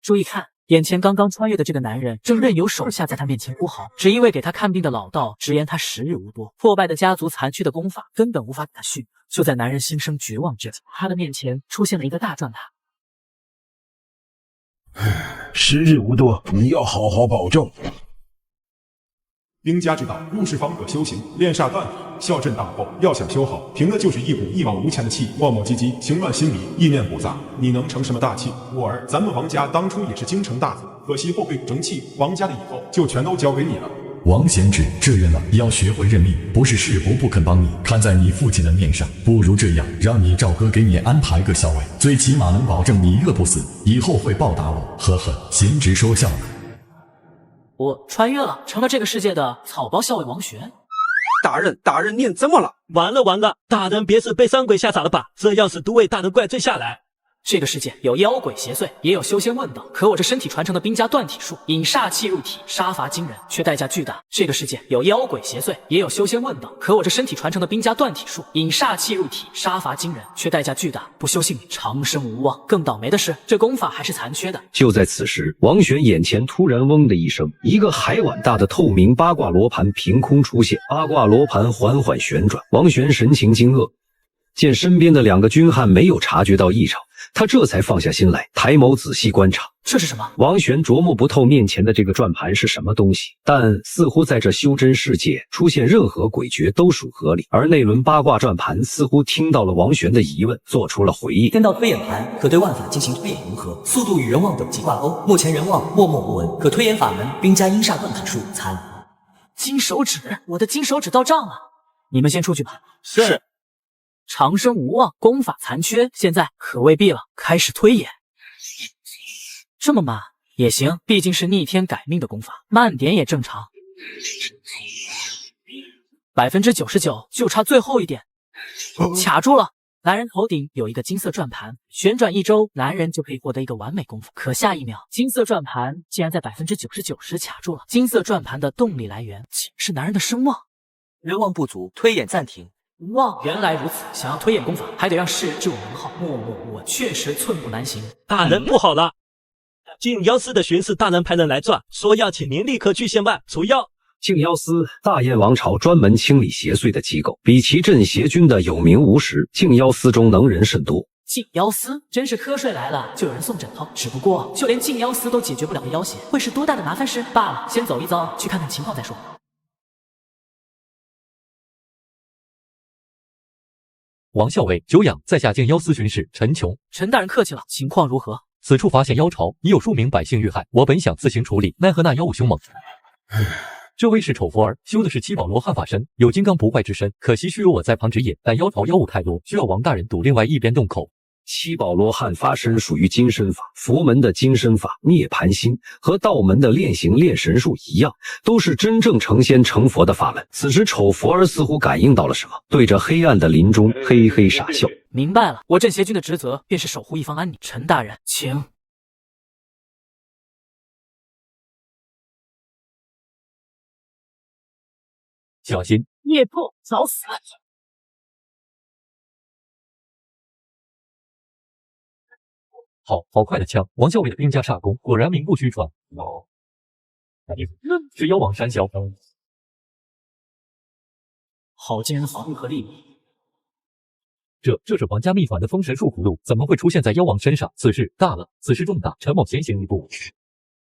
注意看，眼前刚刚穿越的这个男人，正任由手下在他面前呼号，只因为给他看病的老道直言他时日无多，破败的家族残缺的功法根本无法给他续。就在男人心生绝望之际，他的面前出现了一个大转盘。时日无多，你要好好保重。兵家之道，入世方可修行，练煞断体，笑震大后，要想修好，凭的就是一股一往无前的气，磨磨唧唧，情乱心离，意念不杂，你能成什么大器？我儿，咱们王家当初也是京城大族，可惜后辈不争气，王家的以后就全都交给你了。王贤志，这人啊，要学会认命，不是世伯不肯帮你，看在你父亲的面上，不如这样，让你赵哥给你安排个校尉，最起码能保证你饿不死，以后会报答我。呵呵，贤侄说笑了。我穿越了，成了这个世界的草包校尉王璇。大人，您怎么了？完了，大人别是被三鬼吓傻了吧？这要是都为大人怪罪下来。这个世界有妖鬼邪祟，也有修仙问道，可我这身体传承的兵家断体术，引煞气入体，杀伐惊人，却代价巨大。这个世界有妖鬼邪祟，也有修仙问道，可我这身体传承的兵家断体术，引煞气入体，杀伐惊人，却代价巨大，不修性命，长生无望。更倒霉的是，这功法还是残缺的。就在此时，王璇眼前突然嗡的一声，一个海碗大的透明八卦罗盘凭空出现，八卦罗盘缓缓旋转，王璇神情惊愕，见身边的两个军汉没有察觉到异常，他这才放下心来，抬眸仔细观察。这是什么？王璇琢磨不透面前的这个转盘是什么东西，但似乎在这修真世界出现任何诡谲都属合理。而那轮八卦转盘似乎听到了王璇的疑问，做出了回应。天道推演盘可对万法进行推演融合，速度与人望等级挂钩。目前人望默默无闻，可推演法门兵家阴煞断体术残。金手指，我的金手指到账了。你们先出去吧。是。长生无望，功法残缺，现在可未必了。开始推演。这么慢也行，毕竟是逆天改命的功法，慢点也正常。99%，就差最后一点。卡住了。男人头顶有一个金色转盘，旋转1周，男人就可以获得一个完美功法。可下一秒，金色转盘竟然在99%时卡住了。金色转盘的动力来源竟是男人的声望。人望不足，推演暂停。望，原来如此。想要推演功法，还得让世人知我名号。我确实寸步难行。大人不好了，静妖司的巡视大人派人来转，说要请您立刻去县外除妖。静妖司，大燕王朝专门清理邪祟的机构，比其镇邪军的有名无实。静妖司中能人甚多。静妖司真是瞌睡来了就有人送枕头，只不过就连静妖司都解决不了的妖邪，会是多大的麻烦事罢了。先走一遭，去看看情况再说。王校尉，久仰在下静妖司巡视陈琼。陈大人客气了，情况如何？此处发现妖巢，已有数名百姓遇害，我本想自行处理，奈何那妖物凶猛。这位是丑佛儿，修的是七宝罗汉法身，有金刚不坏之身，可惜须有我在旁指引，但妖巢妖物太多，需要王大人堵另外一边洞口。七宝罗汉发身属于金身法，佛门的金身法涅槃心和道门的炼形炼神术一样，都是真正成仙成佛的法门。此时丑佛儿似乎感应到了什么，对着黑暗的林中嘿嘿傻笑。明白了，我镇邪军的职责便是守护一方安宁。陈大人，请。小心！孽破，早死！好快的枪！王校尉的兵家煞功果然名不虚传。是妖王山魈。好惊人防御和力量。这是王家秘传的封神术葫芦，怎么会出现在妖王身上？此事大了，此事重大！陈某先行一步。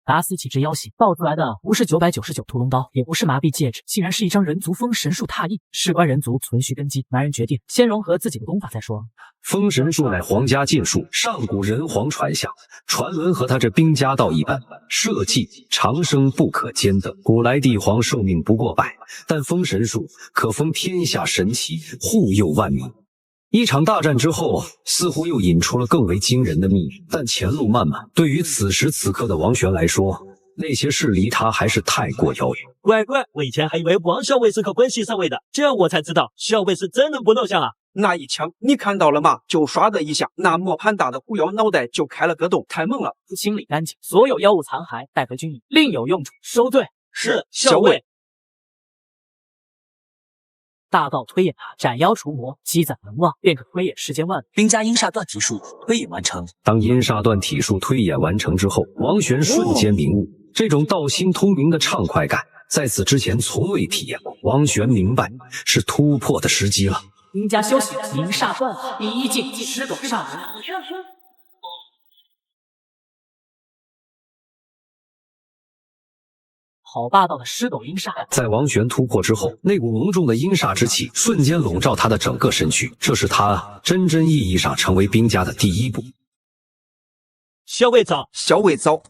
打死几只妖邪，爆出来的不是999屠龙刀，也不是麻痹戒指，竟然是一张人族封神术拓印。事关人族存续根基，男人决定先融合自己的功法再说。封神术乃皇家禁术，上古人皇传下，传闻和他这兵家道一般，社稷长生不可兼得。古来帝皇寿命不过100，但封神术可封天下神奇，护佑万民。一场大战之后，似乎又引出了更为惊人的秘密，但前路漫漫，对于此时此刻的王璇来说，那些事离他还是太过遥远。乖，我以前还以为王校尉是靠关系上位的，这样我才知道校尉是真人不露相啊！那一枪你看到了吗？就唰的一下，那磨盘大的狐妖脑袋就开了个洞，太猛了！清理干净，所有妖物残骸带回军营，另有用处。收队。是，校尉。大道推演盘，斩妖除魔，积攒文望，便可推演世间万物。兵家阴煞断体术推演完成。当阴煞断体术推演完成之后，王玄瞬间明悟，这种道心通明的畅快感，在此之前从未体验过。王玄明白，是突破的时机了。兵家修行阴煞断法，第一境狮斗煞门。好霸道的狮斗阴煞！在王玄突破之后，那股浓重的阴煞之气瞬间笼罩他的整个身躯，这是他真正意义上成为兵家的第一步。小伟早，小伟早，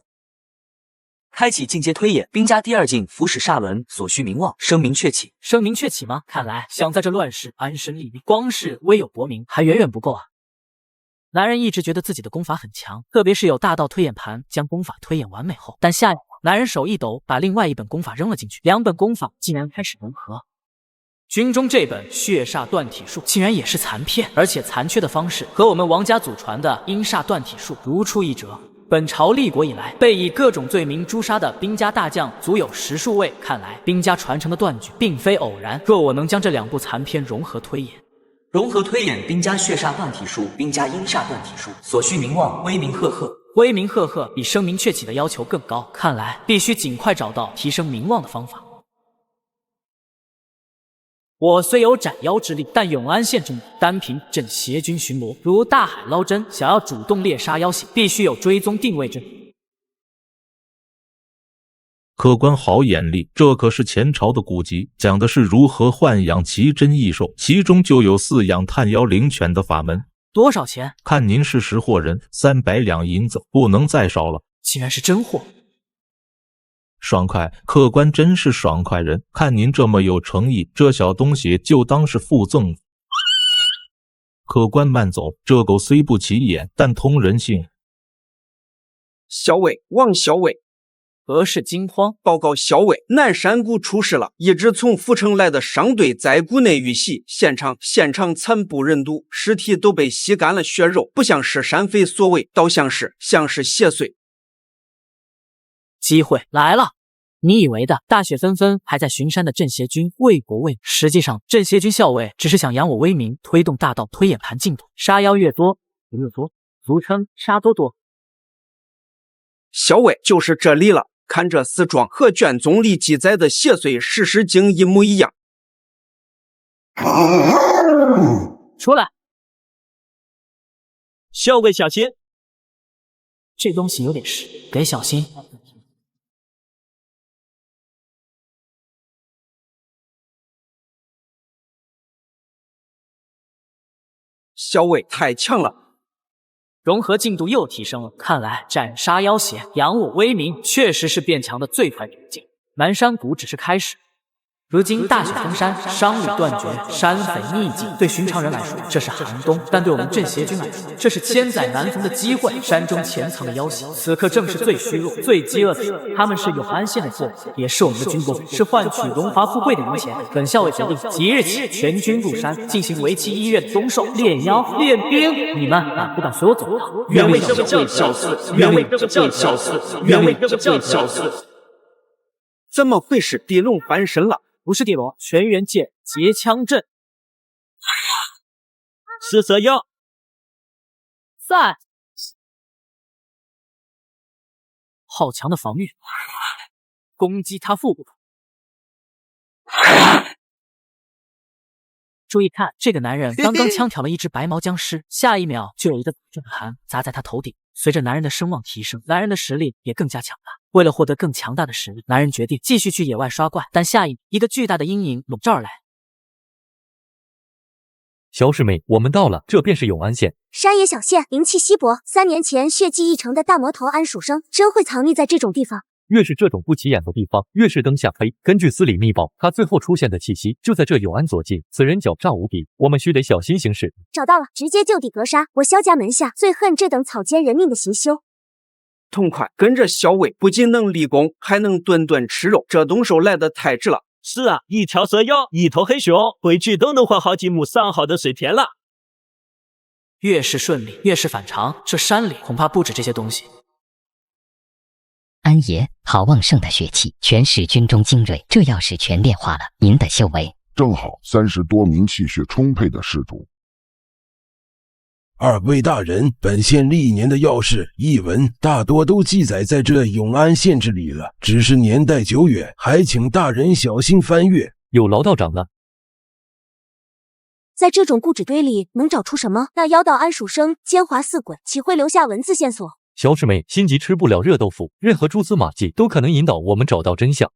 开启进阶推演，兵家第二境伏使煞轮，所需名望声名鹊起。声名鹊起吗？看来想在这乱世安身立命，光是微有薄名还远远不够啊！男人一直觉得自己的功法很强，特别是有大道推演盘将功法推演完美后，但下一秒，男人手一抖，把另外一本功法扔了进去，两本功法竟然开始融合。军中这本血煞断体术竟然也是残片，而且残缺的方式和我们王家祖传的阴煞断体术如出一辙。本朝立国以来，被以各种罪名诛杀的兵家大将足有10数位，看来兵家传承的断句并非偶然。若我能将这两部残篇融合推演，融合推演兵家血煞断体术、兵家阴煞断体术，所需名望威名赫赫。威名赫赫比声名鹊起的要求更高，看来必须尽快找到提升名望的方法。我虽有斩妖之力，但永安县中单凭镇邪军巡逻如大海捞针，想要主动猎杀妖邪，必须有追踪定位阵。客官好眼力，这可是前朝的古籍，讲的是如何豢养奇珍异兽，其中就有饲养探妖灵犬的法门。多少钱？看您是识货人，300两银子，不能再少了。竟然是真货！爽快，客官真是爽快人，看您这么有诚意，这小东西就当是附赠。客官慢走，这狗虽不起眼，但通人性。小伟，王小伟，何事惊慌？报告小伟，南山谷出事了，一支从阜城来的商队在谷内遇袭，现场惨不忍睹，尸体都被吸干了血肉，不像是山匪所为，倒像是邪祟。机会来了！你以为的大雪纷纷还在巡山的镇邪军为国为民，实际上镇邪军校尉只是想扬我威名，推动大道推演盘进度，杀妖越多越多，俗称杀多多。小伟就是这里了，看这死状和卷宗里记载的邪祟史诗经一模一样。出来！小伟小心，这东西有点事，得小心。小伟太强了，融合进度又提升了，看来斩杀妖邪，扬我威名，确实是变强的最快途径。南山谷只是开始，如今大雪封山，商旅断绝，山匪匿迹，对寻常人来说这是寒冬，但对我们镇邪军来说，这是千载难逢的机会。山中潜藏的妖邪，此刻正是最虚弱、最饥饿的时候。他们是永安县的祸也是我们的军功，是换取荣华富贵的银钱。本校尉决定，即日起全军入山，进行为期1月的冬狩，炼妖、练兵。你们敢不敢随我走到？原为这个小四，原为这个小四，原为这个小四。怎么回事？地龙翻身了。不是地龙，全员见截枪阵。四色妖在，好强的防御，攻击他腹部。注意看，这个男人刚刚枪挑了一只白毛僵尸，下一秒就有一个阵盘砸在他头顶。随着男人的声望提升，男人的实力也更加强大。为了获得更强大的实力，男人决定继续去野外刷怪，但下一秒，一个巨大的阴影笼罩而来。小师妹，我们到了，这便是永安县山野小县，灵气稀薄。3年前血迹一城的大魔头安蜀生，真会藏匿在这种地方。越是这种不起眼的地方，越是灯下黑。根据司礼密报，他最后出现的气息就在这永安左近。此人狡诈无比，我们须得小心行事。找到了，直接就地格杀！我萧家门下最恨这等草菅人命的行凶。痛快，跟着小伟不仅能立功，还能顿顿吃肉，这冬狩来得太值了。是啊，一条蛇妖，一头黑熊，回去都能换好几亩上好的水田了。越是顺利，越是反常，这山里恐怕不止这些东西。安爷，好旺盛的血气，全是军中精锐，这要是全炼化了，您的修为正好30多名气血充沛的施主。二位大人，本县历年的要事译文大多都记载在这永安县志里了，只是年代久远，还请大人小心翻阅。有劳道长了。在这种故纸堆里能找出什么？那妖道安蜀生奸猾似鬼，岂会留下文字线索？小师妹心急吃不了热豆腐，任何蛛丝马迹都可能引导我们找到真相。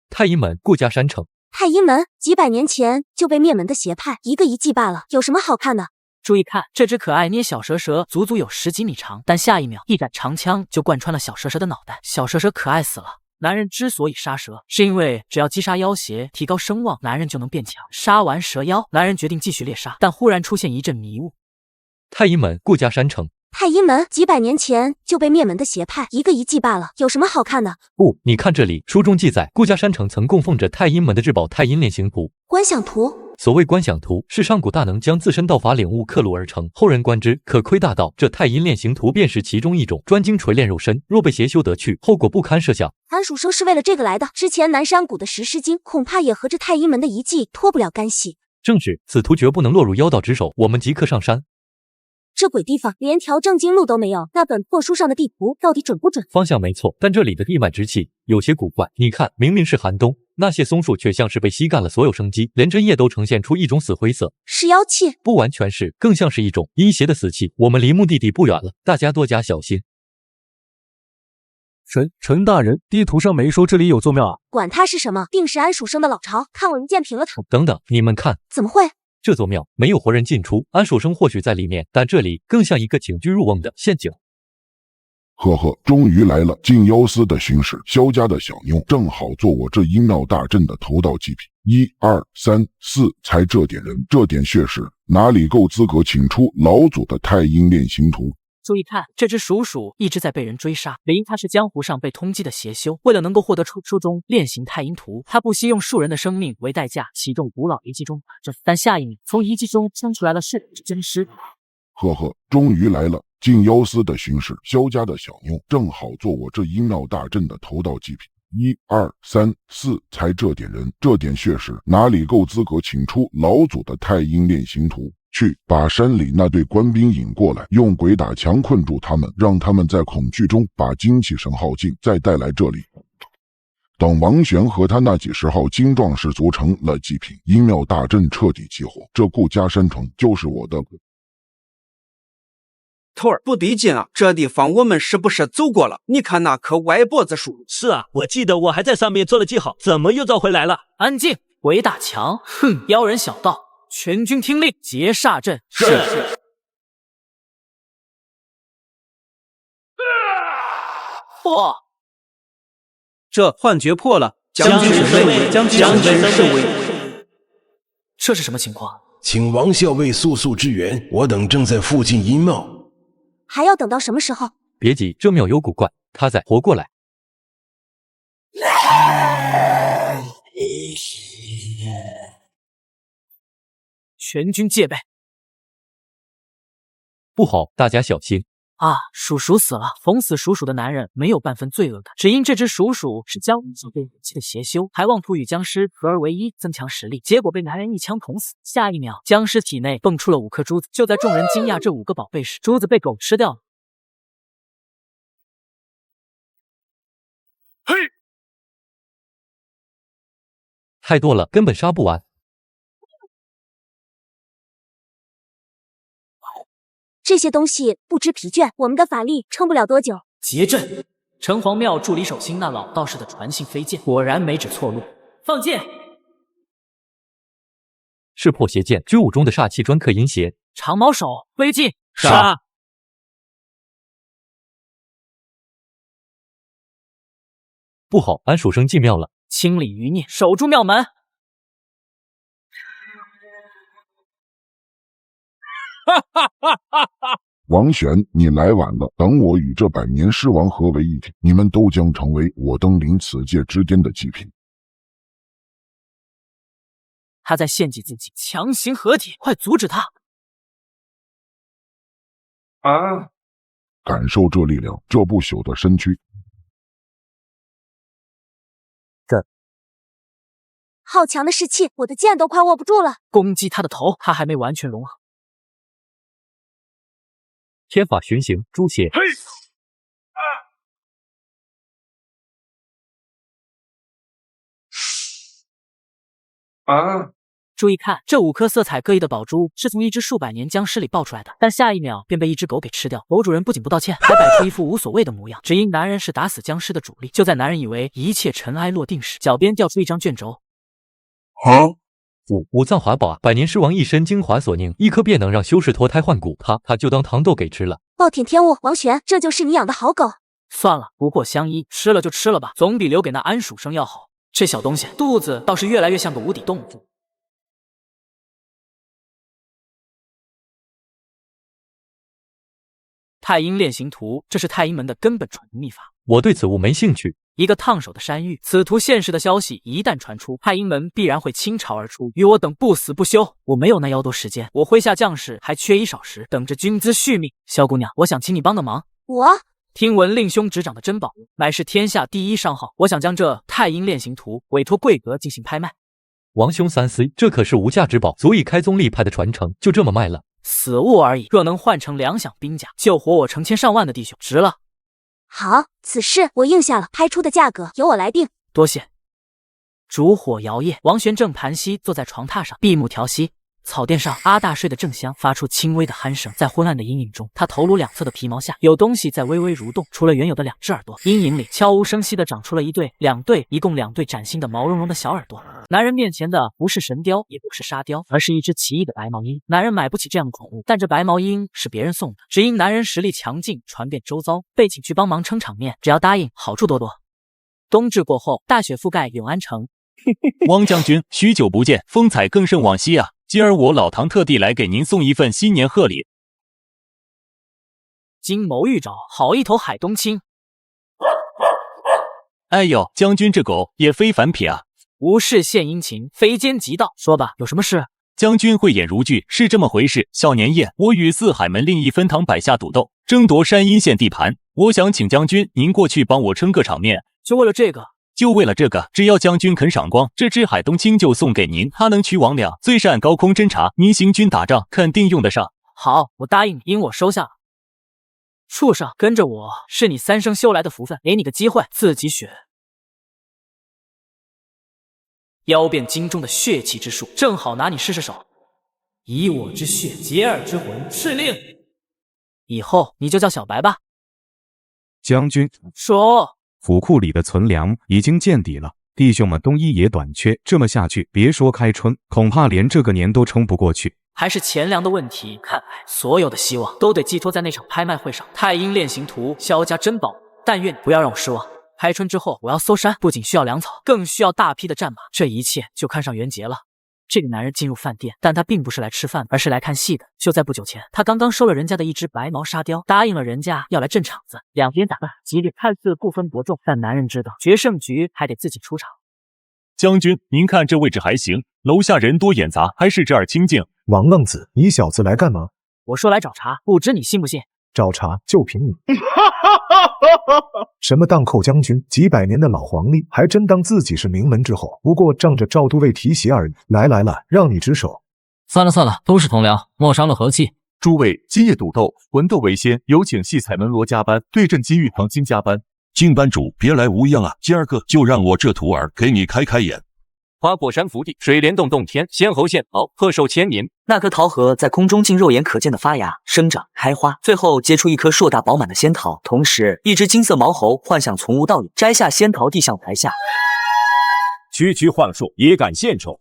太阴门顾家山城，太阴门几百年前就被灭门的邪派，一个遗迹罢了，有什么好看的？注意看，这只可爱捏小蛇蛇足足有10几米长，但下一秒一杆长枪就贯穿了小蛇蛇的脑袋。小蛇蛇可爱死了。男人之所以杀蛇，是因为只要击杀妖邪，提高声望，男人就能变强。杀完蛇妖，男人决定继续猎杀，但忽然出现一阵迷雾。太阴门顾家山城，太阴门几百年前就被灭门的邪派，一个遗迹罢了，有什么好看的？不，你看这里，书中记载，顾家山城曾供奉着太阴门的至宝太阴炼形图。观想图。所谓观想图，是上古大能将自身道法领悟刻录而成，后人观之，可窥大道。这太阴炼形图便是其中一种，专精锤炼肉身，若被邪修得去，后果不堪设想。安蜀生是为了这个来的，之前南山谷的石狮精恐怕也和这太阴门的遗迹脱不了干系。正是，此图绝不能落入妖道之手，我们即刻上山。这鬼地方连条正经路都没有，那本破书上的地图到底准不准？方向没错，但这里的地脉之气有些古怪。你看，明明是寒冬，那些松树却像是被吸干了所有生机，连针叶都呈现出一种死灰色。是妖气？不完全是，更像是一种阴邪的死气。我们离目的地不远了，大家多加小心。陈大人，地图上没说这里有座庙啊？管他是什么，定是安蜀生的老巢。看我一剑平了他！等等，你们看，怎么会？这座庙没有活人进出，安蜀生或许在里面，但这里更像一个请君入瓮的陷阱。呵呵，终于来了！禁妖司的巡使，萧家的小妞，正好做我这阴庙大阵的头道祭品。1、2、3、4，才这点人，这点血势，哪里够资格请出老祖的太阴炼形图？注意看，这只鼠鼠一直在被人追杀，原因它是江湖上被通缉的邪修。为了能够获得出书中炼形太阴图，他不惜用数人的生命为代价，启动古老遗迹中但下一秒，从遗迹中窜出来了是真尸。呵呵，终于来了！禁妖司的巡使，萧家的小妞，正好做我这阴庙大阵的头道祭品。1、2、3、4，才这点人，这点血势，哪里够资格请出老祖的太阴炼形图？去把山里那队官兵引过来，用鬼打墙困住他们，让他们在恐惧中把精气神耗尽，再带来这里。等王玄和他那几10号精壮士组成了祭品，阴庙大阵彻底起火，这顾家山城就是我的。头儿不对劲啊！这地方我们是不是走过了？你看那棵歪脖子树。是啊，我记得我还在上面做了记号，怎么又召回来了？安静！鬼打墙！哼，妖人小道！全军听令，劫煞阵！是。破！这幻觉破了，将军神威，将军神威！这是什么情况？请王校尉速支援，我等正在附近阴庙。还要等到什么时候？别急，这庙有古怪，他在活过来。全军戒备！不好，大家小心！啊，鼠鼠死了！逢死鼠鼠的男人没有半分罪恶感，只因这只鼠鼠是江湖上被武器的邪修，还妄图与僵尸合而为一，增强实力，结果被男人一枪捅死。下一秒，僵尸体内蹦出了5颗珠子。就在众人惊讶这5个宝贝时，珠子被狗吃掉了。嘿，太多了，根本杀不完。这些东西不知疲倦，我们的法力撑不了多久。结阵！城隍庙助理守心那老道士的传信飞剑，果然没指错路。放箭！是破邪剑，居武中的煞气专克阴邪。长矛手挥进！杀！不好，安蜀生进庙了！清理余孽，守住庙门！王玄，你来晚了。等我与这百年尸王合为一体，你们都将成为我登临此界之巅的祭品。他在献祭自己，强行合体，快阻止他！啊！感受这力量，这不朽的身躯。好强的士气，我的剑都快握不住了。攻击他的头，他还没完全融合。天法巡行，诛邪。注意看，这5颗色彩各异的宝珠是从一只数百年僵尸里爆出来的，但下一秒便被一只狗给吃掉。狗主人不仅不道歉，还摆出一副无所谓的模样，只因男人是打死僵尸的主力。就在男人以为一切尘埃落定时，脚边掉出一张卷轴。五藏华宝啊，百年尸王一身精华所凝，一颗便能让修士脱胎换骨，他就当糖豆给吃了。暴殄天物，王璇，这就是你养的好狗。算了，不过相依，吃了就吃了吧，总比留给那安蜀生要好。这小东西肚子倒是越来越像个无底洞。太阴炼形图，这是太阴门的根本传承秘法。我对此物没兴趣。一个烫手的山芋，此图现实的消息一旦传出，太阴门必然会倾巢而出，与我等不死不休。我没有那妖多时间，我麾下将士还缺衣少食，等着军资续命。萧姑娘，我想请你帮个忙。我听闻令兄执掌的珍宝物乃是天下第一商号，我想将这太阴炼形图委托贵阁进行拍卖。王兄3C，这可是无价之宝，足以开宗立派的传承，就这么卖了？死物而已，若能换成2饷兵甲，救活我成千上万的弟兄，值了。好，此事我应下了，拍出的价格由我来定。多谢。烛火摇曳，王玄正盘膝坐在床榻上，闭目调息。草垫上，阿大睡得正香，发出轻微的鼾声。在昏暗的阴影中，他头颅两侧的皮毛下有东西在微微蠕动，除了原有的2只耳朵，阴影里悄无声息地长出了2对，一共2对崭新的毛茸茸的小耳朵。男人面前的不是神雕，也不是沙雕，而是一只奇异的白毛鹰。男人买不起这样的宠物，但这白毛鹰是别人送的，只因男人实力强劲，传遍周遭，被请去帮忙撑场面，只要答应，好处多多。冬至过后，大雪覆盖永安城。汪将军，许久不见，风采更胜往昔啊！今儿我老唐特地来给您送一份新年贺礼。金眸玉爪，好一头海东青。哎呦，将军这狗也非凡品啊！无事献殷勤，非奸即盗。说吧，有什么事？将军慧眼如炬，是这么回事。小年夜，我与四海门另一分堂摆下赌斗，争夺山阴县地盘。我想请将军您过去帮我撑个场面。就为了这个？就为了这个，只要将军肯赏光，这只海东青就送给您。它能驱魍魉，最善高空侦察，您行军打仗肯定用得上。好，我答应你，因我收下了。畜生，跟着我是你3生修来的福分，给你个机会，自己选。妖变经中的血气之术，正好拿你试试手。以我之血，结尔之魂，敕令。以后你就叫小白吧。将军，说。府库里的存粮已经见底了，弟兄们冬衣也短缺，这么下去，别说开春，恐怕连这个年都撑不过去。还是钱粮的问题，看来所有的希望都得寄托在那场拍卖会上。太阴炼形图，萧家珍宝，但愿你不要让我失望。开春之后，我要搜山，不仅需要粮草，更需要大批的战马。这一切就看上元杰了。这个男人进入饭店，但他并不是来吃饭，而是来看戏的。就在不久前，他刚刚收了人家的一只白毛沙雕，答应了人家要来镇场子。两边打扮激烈，看似不分伯仲，但男人知道决胜局还得自己出场。将军，您看这位置还行，楼下人多眼杂，还是这儿清静。王愣子，你小子来干嘛？我说来找茬，不知你信不信？找茬就凭你！什么荡寇将军，几百年的老黄历，还真当自己是名门之后，不过仗着赵都尉提携而已。来了，让你值手。算了，都是同僚，莫伤了和气。诸位，今夜赌斗，魂斗为先，有请戏彩门罗加班对阵金玉堂金加班。金班主别来无恙啊，今儿个就让我这徒儿给你开开眼。花果山福地，水帘洞洞天，仙猴献桃，贺寿千年。那棵桃核在空中竟肉眼可见的发芽、生长、开花，最后结出一颗硕大饱满的仙桃。同时，一只金色毛猴幻想从无到有，摘下仙桃递向台下。区幻术也敢献丑？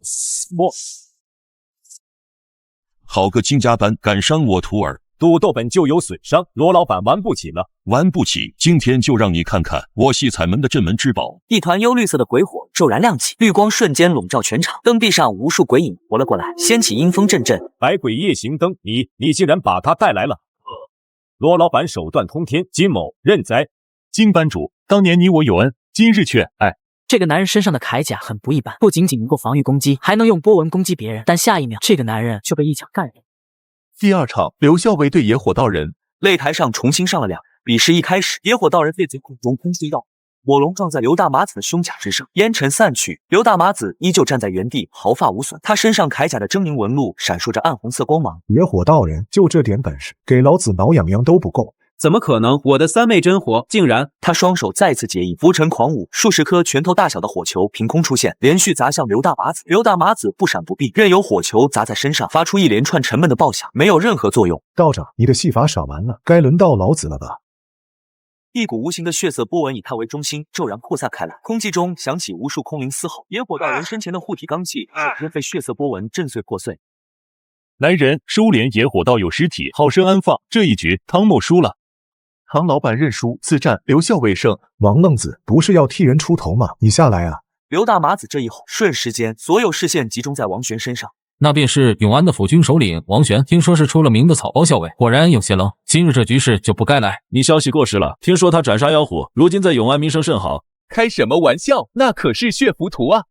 好个金家班，敢伤我徒儿！赌斗本就有损伤，罗老板玩不起了。玩不起，今天就让你看看我戏彩门的镇门之宝。一团幽绿色的鬼火骤然亮起，绿光瞬间笼罩全场，灯壁上无数鬼影活了过来，掀起阴风阵阵。百鬼夜行灯，你竟然把他带来了！罗老板手段通天，金某认栽。金班主，当年你我有恩，今日却……这个男人身上的铠甲很不一般，不仅仅能够防御攻击，还能用波纹攻击别人。但下一秒，这个男人就被一枪干人。第二场，刘校尉对野火道人。擂台上重新上了2。比试一开始，野火道人被贼空中空飞到，火龙撞在刘大马子的胸甲之上，烟尘散去，刘大马子依旧站在原地，毫发无损。他身上铠甲的狰狞纹路闪烁着暗红色光芒。野火道人就这点本事，给老子挠痒痒都不够。怎么可能？我的三昧真火竟然……他双手再次结印，浮尘狂舞，数十颗拳头大小的火球凭空出现，连续砸向刘大马子。刘大马子不闪不避，任由火球砸在身上，发出一连串沉闷的爆响，没有任何作用。道长，你的戏法耍完了，该轮到老子了吧？一股无形的血色波纹以他为中心骤然扩散开来，空气中响起无数空灵嘶吼。野火道人身前的护体罡气首先被血色波纹震碎破碎。来人，收敛野火道友尸体，好生安放。这一局汤某输了。唐老板认输，此战留校为胜。王愣子不是要替人出头吗？你下来啊！刘大马子这一吼，瞬时间所有视线集中在王玄身上。那便是永安的府军首领王玄，听说是出了名的草包校尉，果然有些冷。今日这局势就不该来。你消息过时了，听说他斩杀妖虎，如今在永安名声甚好。开什么玩笑，那可是血浮屠啊！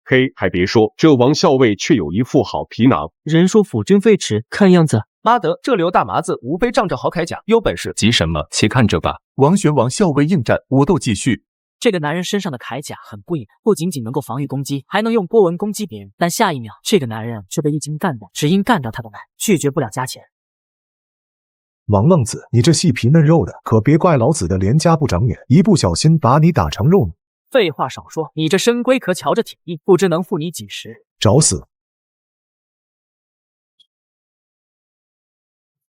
嘿，还别说，这王校尉却有一副好皮囊。人说府军废弛，看样子妈的，这刘大麻子无非仗着好铠甲，有本事。急什么？且看着吧。王玄王校尉应战，搏斗继续。这个男人身上的铠甲很不一般，不仅仅能够防御攻击，还能用波纹攻击别人。但下一秒，这个男人却被一惊干掉，只因干掉他的难，拒绝不了加钱。王愣子，你这细皮嫩肉的，可别怪老子的连家不长眼，一不小心把你打成肉呢。废话少说，你这深龟壳瞧着挺硬，不知能负你几时。找死！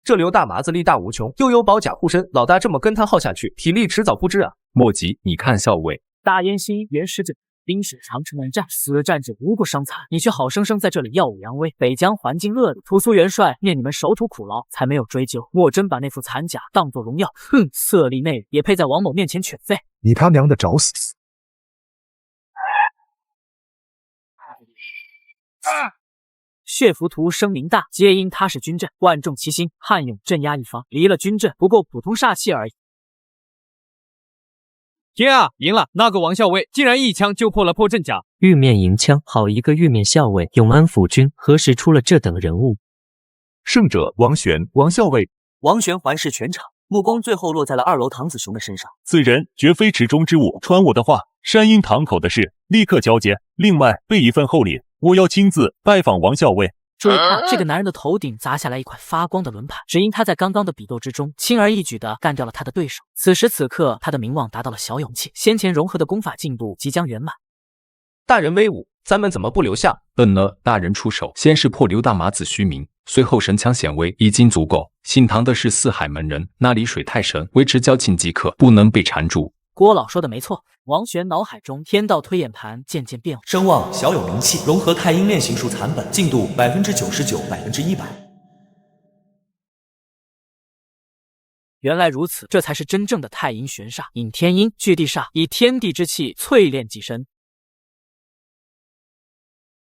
这刘大麻子力大无穷，又有宝甲护身，老大这么跟他耗下去，体力迟早不支啊！莫急，你看校尉。大燕西原使者，兵使长城而战，死战者无过伤残，你却好生生在这里耀武扬威。北疆环境恶劣，屠苏元帅念你们守土苦劳，才没有追究。莫真把那副残甲当作荣耀，哼！色厉内荏，也配在王某面前犬吠？你他娘的找死！血浮屠声名大，皆因他是军阵，万众齐心，悍勇镇压一方。离了军阵，不过普通煞气而已。天啊，赢了！那个王校尉竟然一枪就破了破阵甲。玉面银枪，好一个玉面校尉！永安府军何时出了这等人物？胜者王玄，王校尉。王玄环视全场，目光最后落在了2楼唐子雄的身上。此人绝非池中之物，传我的话，山阴堂口的事立刻交接。另外备一份厚礼，我要亲自拜访王校尉。注意看，这个男人的头顶砸下来一块发光的轮盘，只因他在刚刚的比斗之中轻而易举地干掉了他的对手。此时此刻，他的名望达到了小勇气，先前融合的功法进度即将圆满。大人威武，咱们怎么不留下？大人出手，先是破刘大麻子虚名，随后神枪显威，已经足够。姓唐的是四海门人，那里水太深，维持交情即可，不能被缠住。郭老说的没错。王玄脑海中天道推演盘渐渐变化，声望小有名气，融合太阴炼形术残本，进度99%、100%。原来如此，这才是真正的太阴玄煞，引天阴聚地煞，以天地之气淬炼己身。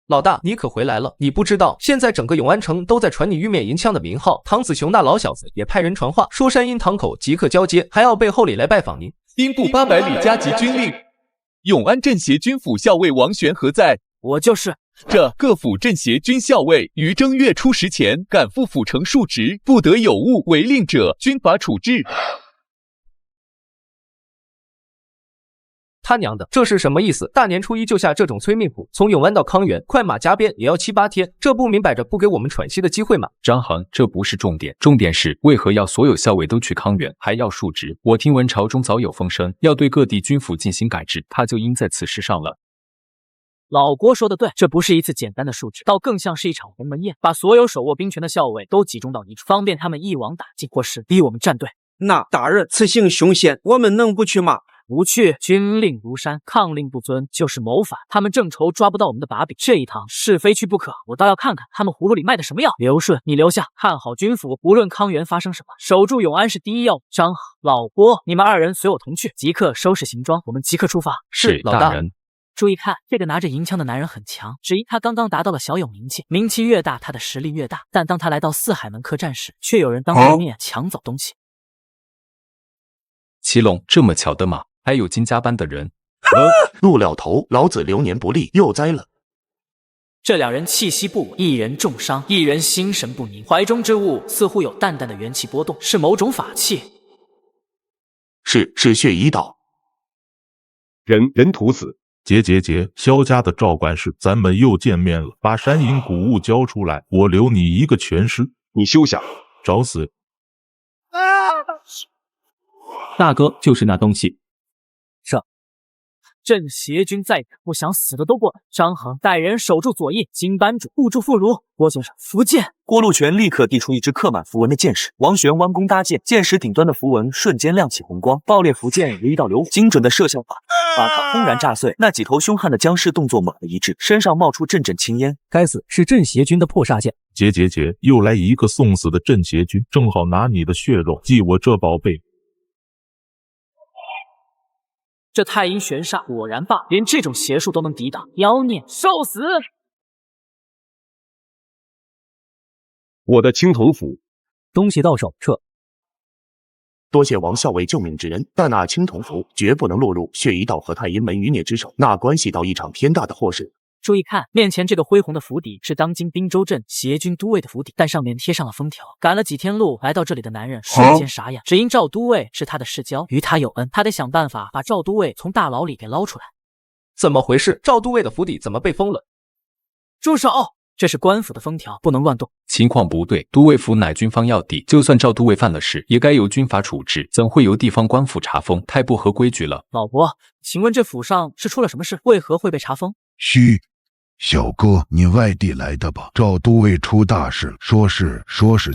老大，你可回来了！你不知道，现在整个永安城都在传你玉面银枪的名号。唐子雄那老小子也派人传话，说山阴堂口即刻交接，还要备厚礼来拜访您。兵部800里加急军令，永安镇协军府校尉王玄何在？我就是。这各府镇协军校尉于正月初10前赶赴府城述职，不得有误违令者，军法处置。他娘的，这是什么意思？大年初一就下这种催命谱，从永安到康源，快马加鞭也要7、8天，这不明摆着不给我们喘息的机会吗？张衡，这不是重点，重点是为何要所有校尉都去康源，还要述职？我听闻朝中早有风声，要对各地军府进行改制，他就应在此事上了。老郭说的对，这不是一次简单的述职，倒更像是一场鸿门宴，把所有手握兵权的校尉都集中到一处，方便他们一网打尽，或是逼我们站队。那大人此行凶险，我们能不去吗？不去，军令如山，抗令不遵，就是谋反。他们正愁抓不到我们的把柄，这一趟是非去不可。我倒要看看他们葫芦里卖的什么药。刘顺，你留下，看好军府，无论康源发生什么，守住永安是第一要务。张好，老郭，你们2人随我同去，即刻收拾行装，我们即刻出发。是，老大人。注意看，这个拿着银枪的男人很强，只因他刚刚达到了小有名气，名气越大，他的实力越大。但当他来到四海门客栈时，却有人当着面抢走东西。祁隆，这么巧的吗？还有金家班的人，露了头，老子流年不利，又栽了。这2人气息不稳，一人重伤，一人心神不宁，怀中之物似乎有淡淡的元气波动，是某种法器。是血一道。人徒死。杰，萧家的赵管事，咱们又见面了。把山阴谷物交出来，我留你一个全尸。你休想！找死！大哥就是那东西。朕邪军在赶，不想死的都过来。张衡带人守住左翼，金班主护住妇孺。郭先生，符剑。郭路全立刻递出一支刻满符文的剑矢，王玄弯弓搭箭，剑矢顶端的符文瞬间亮起红光，爆裂符剑如一道流火，精准的射向法塔轰然炸碎。那几头凶悍的僵尸动作猛地一致，身上冒出阵阵青烟。该死，是镇邪军的破煞剑。杰，又来一个送死的镇邪军，正好拿你的血肉祭我这宝贝。这太阴玄煞果然罢，连这种邪术都能抵挡，妖孽受死！我的青铜符，东西到手，撤。多谢王校尉救命之恩，但那青铜符绝不能落入血一道和太阴门余孽之手，那关系到一场天大的祸事。注意看，面前这个恢宏的府邸是当今滨州镇邪军都尉的府邸，但上面贴上了封条。赶了几天路来到这里的男人瞬间傻眼，只因赵都尉是他的世交，与他有恩，他得想办法把赵都尉从大牢里给捞出来。怎么回事？赵都尉的府邸怎么被封了？住手！这是官府的封条，不能乱动。情况不对，都尉府乃军方要地，就算赵都尉犯了事，也该由军法处置，怎会由地方官府查封？太不合规矩了。老伯，请问这府上是出了什么事？为何会被查封？嘘，小哥，你外地来的吧？赵都尉出大事，说是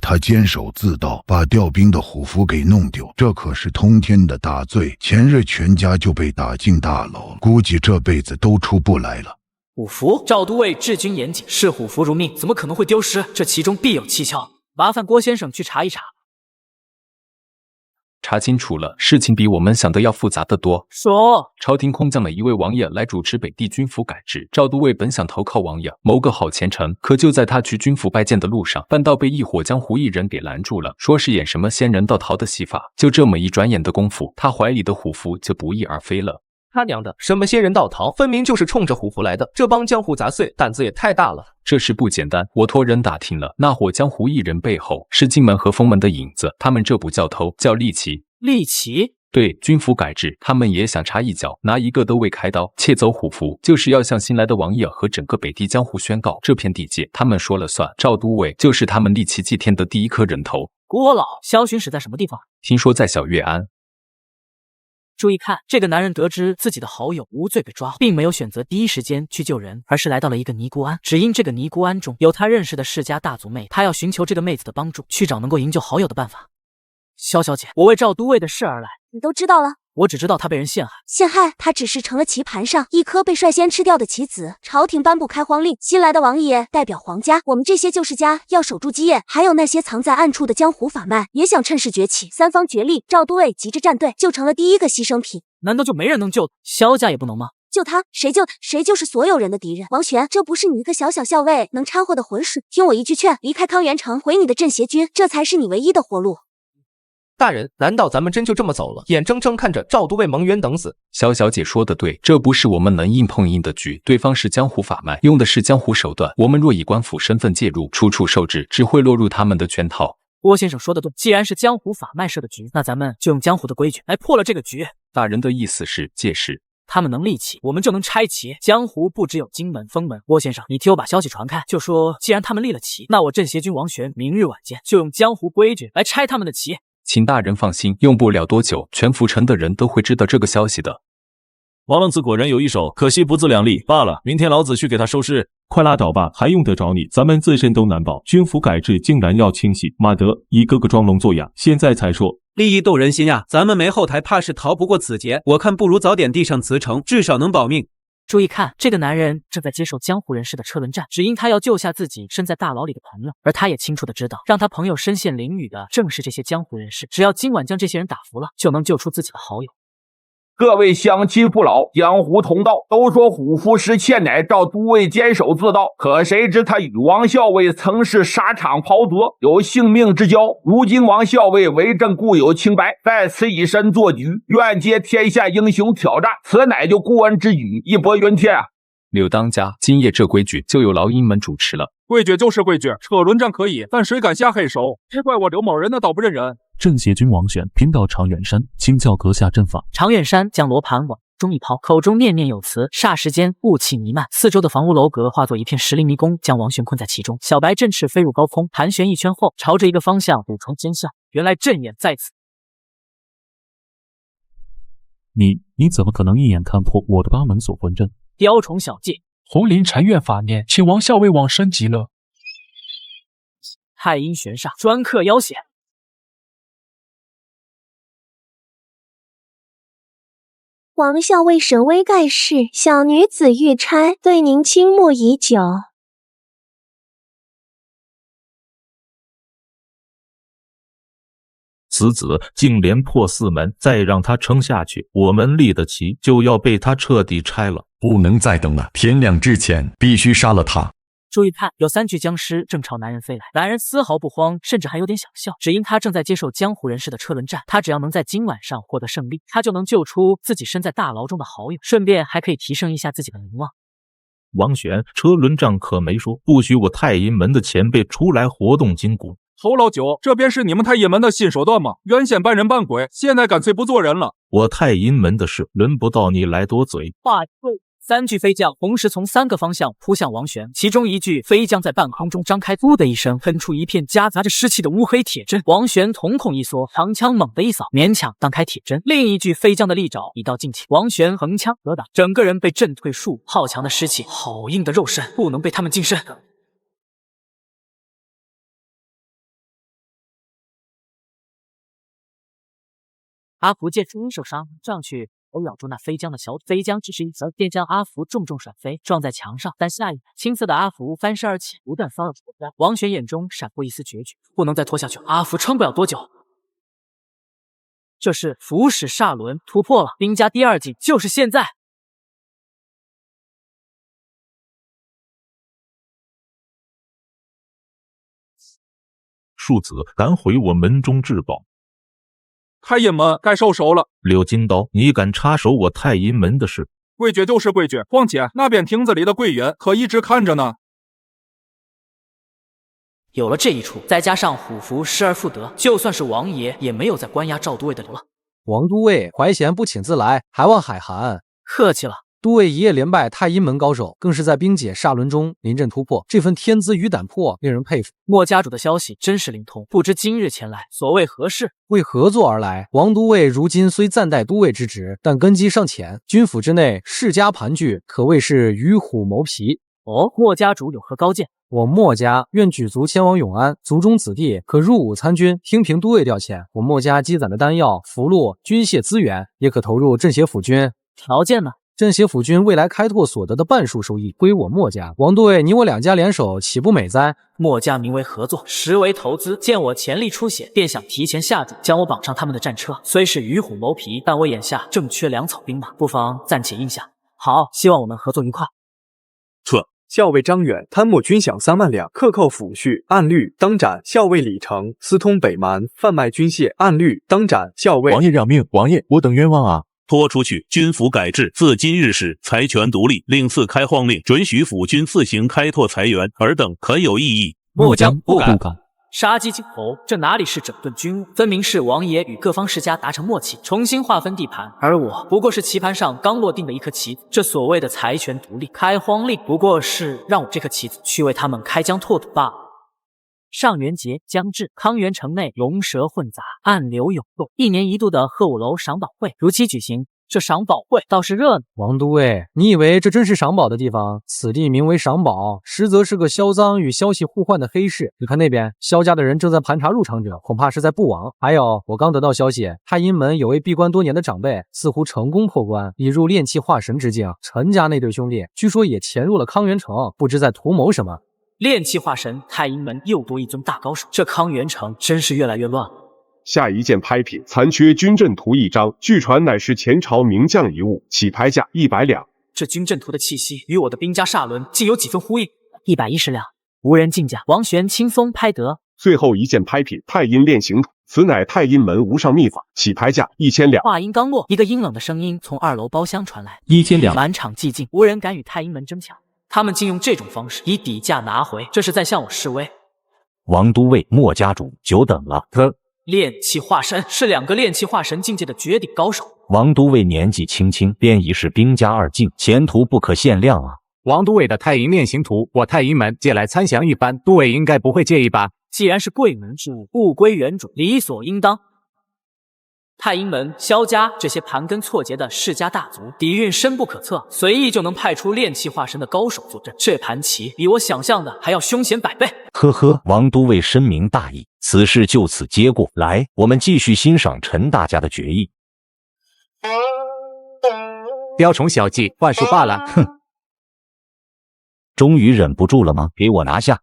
他监守自盗，把调兵的虎符给弄丢，这可是通天的大罪。前日全家就被打进大牢，估计这辈子都出不来了。虎符，赵都尉治军严谨，视虎符如命，怎么可能会丢失？这其中必有蹊跷，麻烦郭先生去查一查。查清楚了，事情比我们想的要复杂得多。说，朝廷空降了一位王爷来主持北地军府改制，赵都尉本想投靠王爷，谋个好前程，可就在他去军府拜见的路上，半道被一伙江湖艺人给拦住了，说是演什么仙人到逃的戏法。就这么一转眼的功夫，他怀里的虎符就不翼而飞了。他娘的，什么仙人道逃，分明就是冲着虎符来的。这帮江湖杂碎胆子也太大了。这事不简单，我托人打听了，那伙江湖艺人背后是荆门和封门的影子，他们这不叫偷，叫利奇。利奇？对，军府改制，他们也想插一脚，拿一个都尉开刀，窃走虎符，就是要向新来的王爷和整个北地江湖宣告，这片地界他们说了算，赵都尉就是他们利奇祭天的第一颗人头。郭老，萧巡使在什么地方？听说在小月庵。注意看，这个男人得知自己的好友无罪被抓，并没有选择第一时间去救人，而是来到了一个尼姑庵。只因这个尼姑庵中有他认识的世家大族妹，他要寻求这个妹子的帮助，去找能够营救好友的办法。萧小姐，我为赵都尉的事而来。你都知道了？我只知道他被人陷害。陷害他只是成了棋盘上一颗被率先吃掉的棋子。朝廷颁布开荒令，新来的王爷代表皇家，我们这些旧世家要守住基业，还有那些藏在暗处的江湖法脉也想趁势崛起。三方角力，赵都尉急着站队，就成了第一个牺牲品。难道就没人能救他？萧家也不能吗？救他，谁救他，谁就是所有人的敌人。王玄，这不是你一个小小校尉能掺和的浑水。听我一句劝，离开康元城，回你的镇邪军，这才是你唯一的活路。大人，难道咱们真就这么走了？眼睁睁看着赵都尉蒙冤等死？萧小姐说的对，这不是我们能硬碰硬的局，对方是江湖法脉，用的是江湖手段，我们若以官府身份介入，处处受制，只会落入他们的圈套。郭先生说的对，既然是江湖法脉设的局，那咱们就用江湖的规矩来破了这个局。大人的意思是借势，他们能立旗，我们就能拆旗。江湖不只有荆门、封门。郭先生，你替我把消息传开，就说既然他们立了旗，那我镇邪军王玄明日晚间就用江湖规矩来拆他们的旗。请大人放心，用不了多久，全府城的人都会知道这个消息的。王浪子果然有一手，可惜不自量力罢了。明天老子去给他收尸。快拉倒吧，还用得着你？咱们自身都难保，军府改制竟然要清洗，妈得，一个个装聋作哑，现在才说。利益斗人心呀，咱们没后台，怕是逃不过此劫。我看不如早点递上辞呈，至少能保命。注意看，这个男人正在接受江湖人士的车轮战，只因他要救下自己身在大牢里的朋友，而他也清楚的知道，让他朋友身陷囹圄的正是这些江湖人士。只要今晚将这些人打服了，就能救出自己的好友。各位乡亲父老，江湖同道，都说虎符石窃乃赵都尉监守自盗，可谁知他与王校尉曾是沙场袍泽，有性命之交。如今王校尉为朕固有清白，在此以身作局，愿接天下英雄挑战，此乃就顾恩之举，义薄云天啊！柳当家，今夜这规矩就由劳英门主持了。规矩就是规矩，车轮战可以，但谁敢下黑手？只怪我刘某人那倒不认人。正邪君王玄拼到常远山，请教阁下阵法。常远山将罗盘往中一抛，口中念念有词，霎时间雾气弥漫，四周的房屋楼阁化作一片石林迷宫，将王玄困在其中。小白振翅飞入高空，盘旋一圈后，朝着一个方向补充尖笑。原来阵眼在此。你怎么可能一眼看破我的八门锁魂阵？雕虫小技，红绫禅院法念，请王校尉往生极乐。太阴玄煞，专克妖邪。王校尉神威盖世，小女子玉钗对您倾慕已久。此子竟连破四门，再让他撑下去，我们立的旗就要被他彻底拆了。不能再等了，天亮之前必须杀了他。注意看，有3具僵尸正朝男人飞来，男人丝毫不慌，甚至还有点想笑，只因他正在接受江湖人士的车轮战。他只要能在今晚上获得胜利，他就能救出自己身在大牢中的好友，顺便还可以提升一下自己的名望。王玄，车轮战可没说不许我太阴门的前辈出来活动筋骨。侯老九，这便是你们太阴门的新手段吗？原先扮人扮鬼，现在干脆不做人了。我太阴门的事，轮不到你来多嘴。话对。3具飞将同时从3个方向扑向王玄，其中一具飞将在半空中张开，噗的一声喷出一片夹杂着湿气的乌黑铁针。王玄瞳孔一缩，长枪猛地一扫，勉强荡开铁针。另一具飞将的利爪已到近期，王玄横枪格挡，整个人被震退数步。好强的湿气，好硬的肉身，不能被他们近身。阿福借出受伤，上去都咬住那飞将的小腿，飞将只是一则，便将阿福重重甩飞，撞在墙上。但下一秒，青色的阿福翻身而起，不断骚扰着国家。王玄眼中闪过一丝决绝，不能再拖下去了，阿福撑不了多久。这是符使煞轮突破了，兵家第2计就是现在。庶子敢毁我门中至宝，太阴门该收手了。柳金刀，你敢插手我太阴门的事？规矩就是规矩，况且那边亭子里的贵人可一直看着呢。有了这一出，再加上虎符失而复得，就算是王爷也没有再关押赵都尉的理由了。王都尉怀贤不请自来，还望海涵。客气了。都尉一夜连败太阴门高手，更是在冰解煞轮中临阵突破，这份天资与胆魄令人佩服。莫家主的消息真是灵通，不知今日前来所谓何事？为合作而来。王都尉如今虽暂代都尉之职，但根基尚浅，军府之内世家盘踞，可谓是与虎谋皮。哦，莫家主有何高见？我莫家愿举族迁往永安，族中子弟可入伍参军，听凭都尉调遣。我莫家积攒的丹药、符箓、军械资源，也可投入镇邪府军。条件呢？镇邪府军未来开拓所得的半数收益归我莫家。王都尉，你我2家联手，岂不美哉？莫家名为合作，实为投资。见我潜力出血，便想提前下注，将我绑上他们的战车。虽是与虎谋皮，但我眼下正缺粮草兵马，不妨暂且应下。好，希望我们合作愉快。校尉张远贪墨军饷3万两，克扣抚恤，按律当斩。校尉李成私通北蛮，贩卖军械，按律当斩。校尉王爷饶命，王爷我等冤枉啊！拖出去！军府改制，自今日始，财权独立，另赐开荒令，准许府军自行开拓财源，尔等可有异议？末将不敢。杀鸡儆猴，这哪里是整顿军务，分明是王爷与各方世家达成默契，重新划分地盘，而我不过是棋盘上刚落定的一颗棋子。这所谓的财权独立、开荒令，不过是让我这颗棋子去为他们开疆拓土罢了。上元节将至，康元城内龙蛇混杂，暗流涌动。1年1度的贺武楼赏宝会如期举行，这赏宝会倒是热闹。王都尉，你以为这真是赏宝的地方？此地名为赏宝，实则是个销赃与消息互换的黑市。你看那边，萧家的人正在盘查入场者，恐怕是在布网。还有，我刚得到消息，太阴门有位闭关多年的长辈，似乎成功破关，已入炼气化神之境。陈家那对兄弟，据说也潜入了康元城，不知在图谋什么。炼气化神，太阴门又多一尊大高手，这康元城真是越来越乱了。下一件拍品，残缺军阵图1张，据传乃是前朝名将遗物，起拍价100两。这军阵图的气息与我的兵家煞轮竟有几分呼应。110两，无人竞价。王玄轻松拍得。最后一件拍品，太阴炼形图，此乃太阴门无上秘法，起拍价1000两。话音刚落，一个阴冷的声音从2楼包厢传来：1000两。满场寂静，无人敢与太阴门争抢。他们竟用这种方式以底价拿回，这是在向我示威。王都尉，莫家主久等了。炼气化神是2个炼气化神境界的绝顶高手。王都尉年纪轻轻，便已是兵家2境，前途不可限量啊！王都尉的太阴炼形图，我太阴门借来参详一番，都尉应该不会介意吧？既然是贵门之物，物归原主，理所应当。太阴门、萧家这些盘根错节的世家大族，底蕴深不可测，随意就能派出炼气化神的高手坐镇。这盘棋比我想象的还要凶险100倍。呵呵，王都尉深明大义，此事就此接过。来，我们继续欣赏陈大家的决议。雕虫小技，幻术罢了。哼，终于忍不住了吗？给我拿下！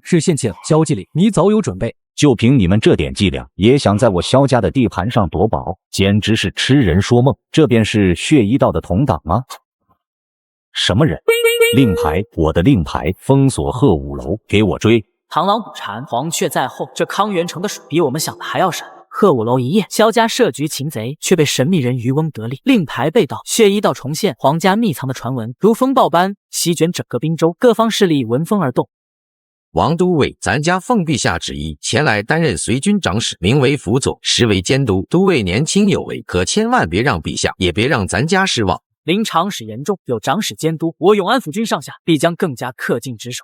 是县请，萧经理，你早有准备。就凭你们这点伎俩，也想在我萧家的地盘上夺宝，简直是痴人说梦。这便是血衣道的同党吗？什么人？令牌，我的令牌，封锁鹤舞楼，给我追！螳螂捕蝉，黄雀在后。这康元城的水比我们想的还要深。鹤舞楼一夜，萧家设局擒贼，却被神秘人渔翁得利，令牌被盗，血衣道重现，皇家秘藏的传闻如风暴般席卷整个滨州，各方势力闻风而动。王都尉，咱家奉陛下旨意前来担任随军长史，名为辅佐，实为监督。都尉年轻有为，可千万别让陛下，也别让咱家失望。临长史严重，有长史监督，我永安府军上下必将更加恪尽职守。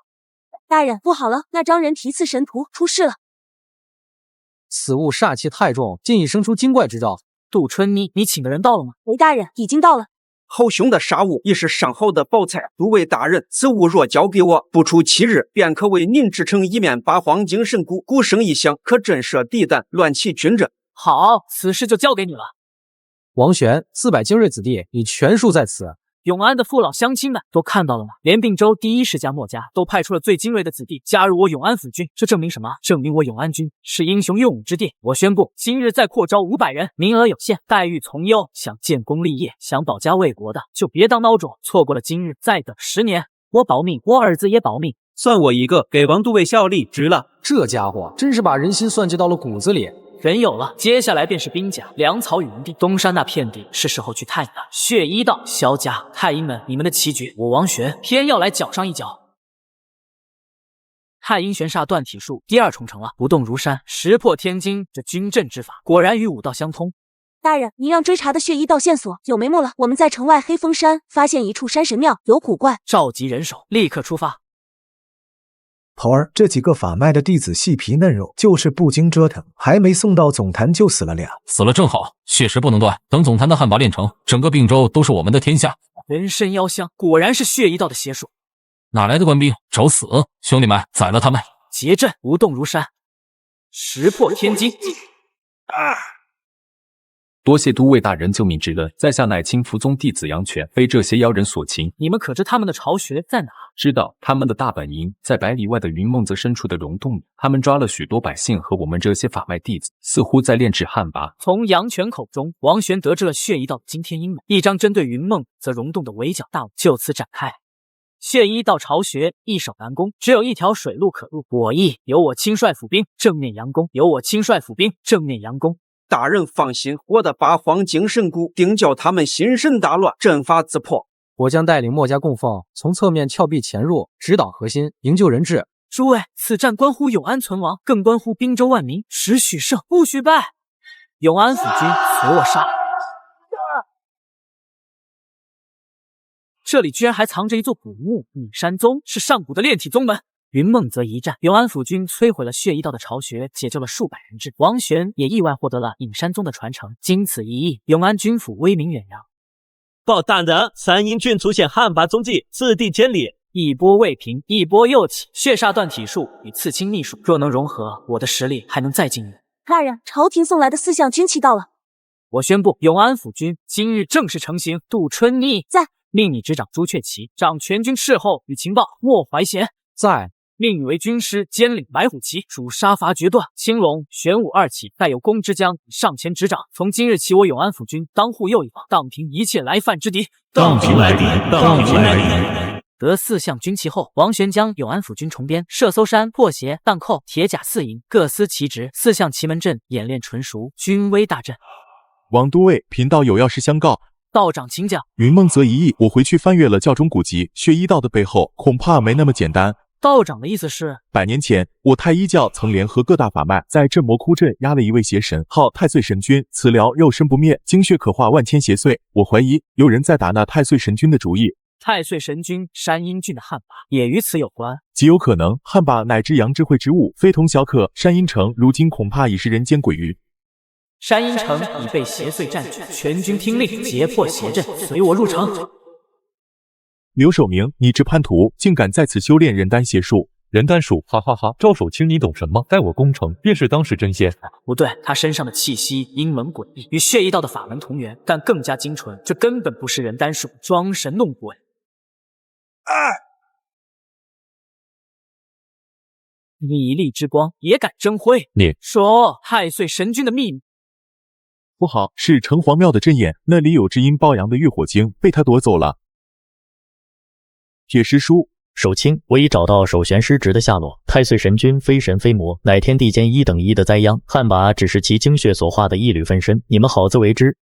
大人，不好了，那张人题刺神荼出事了。此物煞气太重，竟已生出精怪之兆。杜春妮，你请的人到了吗？回大人，已经到了。好凶的杀物，已是上好的宝材。都尉大人，此物若交给我，不出7日，便可为您制成一面八荒精神鼓，鼓声一响，可震慑地弹，乱其军阵。好，此事就交给你了。王玄，400精锐子弟已全数在此。永安的父老乡亲们都看到了吗？连并州第1世家墨家都派出了最精锐的子弟加入我永安府军，这证明什么？证明我永安军是英雄用武之地。我宣布，今日再扩招500人，名额有限，待遇从优。想建功立业、想保家卫国的，就别当孬种，错过了今日，再等10年。我保命，我儿子也保命。算我一个，给王都尉效力，值了。这家伙真是把人心算计到了骨子里。人有了，接下来便是兵甲、粮草与营地。东山那片地是时候去探一探。血衣道、萧家、太阴门，你们的棋局，我王玄偏要来搅上一搅。太阴玄煞断体术第2重成了，不动如山，石破天惊。这军阵之法果然与武道相通。大人，您让追查的血衣道线索有眉目了。我们在城外黑风山发现一处山神庙，有古怪。召集人手，立刻出发。头儿，这几个法脉的弟子细皮嫩肉，就是不经折腾，还没送到总坛就死了俩。死了正好，血石不能断。等总坛的汉魃炼成，整个并州都是我们的天下。人参妖香，果然是血衣道的邪术。哪来的官兵？找死！兄弟们，宰了他们！结阵，不动如山，石破天惊。多谢都尉大人救命之恩，在下乃清福宗弟子杨泉，非这些妖人所擒。你们可知他们的巢穴在哪？知道，他们的大本营在100里外的云梦泽深处的溶洞里。他们抓了许多百姓和我们这些法脉弟子，似乎在炼制汉魃。从杨泉口中，王玄得知了血衣道的惊天阴谋，一张针对云梦泽溶洞的围剿大网就此展开。血衣道巢穴易守难攻，只有一条水路可入。我意由我亲率府兵正面佯攻，由我亲率府兵正面佯攻。大人放心，我的八荒精神鼓定叫他们心神大乱，阵法自破。我将带领墨家供奉，从侧面峭壁潜入，直捣核心，营救人质。诸位，此战关乎永安存亡，更关乎滨州万民，实许胜，不许败。永安府军随我杀！这里居然还藏着一座古墓，隐山宗是上古的炼体宗门。云梦泽一战，永安府军摧毁了血衣道的巢穴，解救了数百人质。王玄也意外获得了隐山宗的传承。经此一役，永安军府威名远扬。报大人，三阴郡出现汉魃踪迹，四地监理。一波未平，一波又起。血煞断体术与刺青秘术若能融合，我的实力还能再进一步。大人，朝廷送来的4项军旗到了。我宣布，永安府军今日正式成型。杜春妮在，命你执掌朱雀旗，掌全军斥候与情报。莫怀贤在。命你为军师，兼领白虎旗，主杀伐决断。青龙、玄武2起，带有功之将上前执掌。从今日起，我永安府军当护右翼膀，荡平一切来犯之敌。荡平来敌，荡平来敌。得4项军旗后，王玄将永安府军重编，射搜山、破鞋、荡寇、铁甲4营，各司其职。4项奇门阵演练纯熟，军威大振。王都尉，贫道有要事相告。道长请讲。云梦泽一役，我回去翻阅了教中古籍，血衣道的背后恐怕没那么简单。道长的意思是，100年前，我太一教曾联合各大法脉，在镇魔窟镇压了一位邪神，号太岁神君。此疗肉身不灭，精血可化万千邪祟。我怀疑有人在打那太岁神君的主意。太岁神君山阴郡的旱魃也与此有关，极有可能。旱魃乃至阳之慧之物，非同小可。山阴城如今恐怕已是人间鬼域。山阴城已被邪祟占据，全军听令，截破邪阵，随我入城。刘守明，你这叛徒竟敢在此修炼人丹邪术！人丹术，哈哈哈！赵守清，你懂什么？待我攻城，便是当世真仙。不对，他身上的气息阴门诡异，与血一道的法门同源，但更加精纯。这根本不是人丹术，装神弄鬼。你一粒之光也敢争辉？你说太岁神君的秘密？不好，是城隍庙的阵眼，那里有至阴抱阳的浴火经，被他夺走了。铁石书。守清，我已找到守玄失职的下落。太岁神君非神非魔，乃天地间1等1的灾殃。旱魃只是其精血所化的一缕分身，你们好自为之。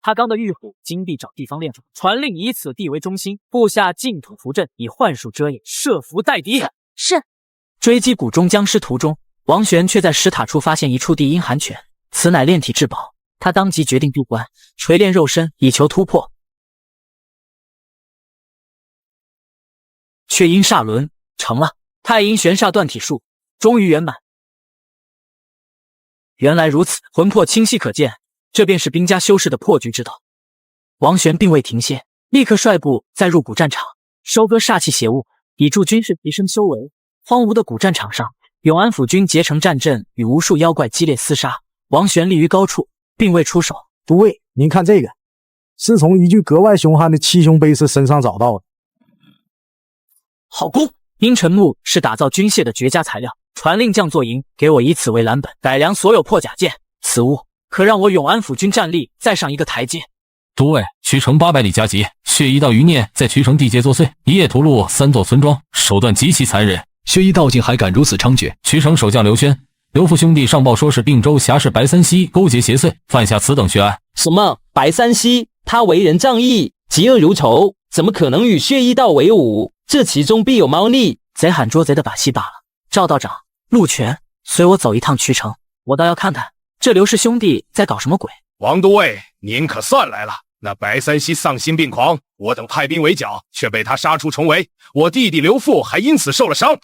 他刚的玉虎金币找地方炼成，传令以此地为中心，布下净土符阵，以幻术遮掩，设伏待敌。是。追击谷中僵尸途中，王玄却在石塔处发现一处地阴寒泉，此乃炼体至宝。他当即决定闭关，锤炼肉身，以求突破。血阴煞轮成了，太阴玄煞断体术终于圆满。原来如此，魂魄清晰可见，这便是兵家修士的破局之道。王玄并未停歇，立刻率部再入古战场，收割煞气邪物，以助军士提升修为。荒芜的古战场上，永安府军结成战阵，与无数妖怪激烈厮杀。王玄立于高处，并未出手。诸位，您看这个，是从一具格外凶悍的七雄碑师身上找到的。好弓！阴沉木是打造军械的绝佳材料，传令将作营，给我以此为蓝本，改良所有破甲剑。此物可让我永安府军战力再上一个台阶。诸位，渠城800里加急，血一道余孽在渠城地界作祟，一夜屠戮3座村庄，手段极其残忍。血一道竟还敢如此猖獗！渠城守将刘轩、刘父兄弟上报说是并州侠士白三溪勾结邪祟，犯下此等血案。什么？白三溪？他为人仗义，嫉恶如仇，怎么可能与血一道为伍？这其中必有猫腻，贼喊捉贼的把戏罢了。赵道长、陆权，随我走一趟渠城，我倒要看看这刘氏兄弟在搞什么鬼。王都尉，您可算来了。那白三溪丧心病狂，我等派兵围剿，却被他杀出重围，我弟弟刘父还因此受了伤。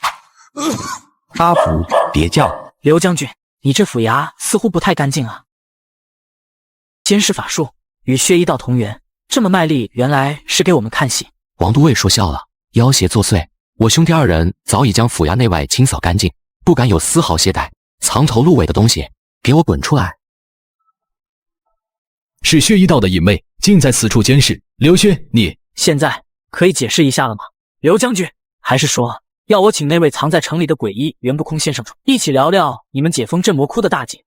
阿福，别叫。刘将军，你这府衙似乎不太干净啊。监视法术与血一道同源，这么卖力，原来是给我们看戏。王都尉说笑了，妖邪作祟，我兄弟2人早已将府衙内外清扫干净，不敢有丝毫懈怠。藏头露尾的东西，给我滚出来！是血一道的隐魅，竟在此处监视。刘轩，你现在可以解释一下了吗？刘将军，还是说要我请那位藏在城里的鬼医袁不空先生出，一起聊聊你们解封镇魔窟的大计。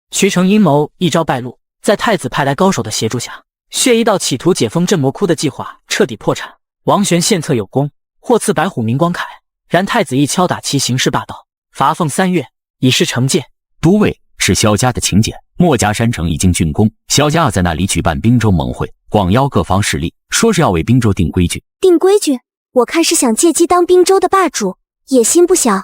渠城阴谋一朝败露，在太子派来高手的协助下，血一道企图解封镇魔窟的计划彻底破产。王玄献策有功，获赐白虎明光铠，然太子亦敲打其行事霸道，罚俸3月，以示惩戒。都尉，是萧家的请柬，墨家山城已经竣工，萧家要在那里举办滨州盟会，广邀各方势力，说是要为滨州定规矩。定规矩？我看是想借机当滨州的霸主，野心不小。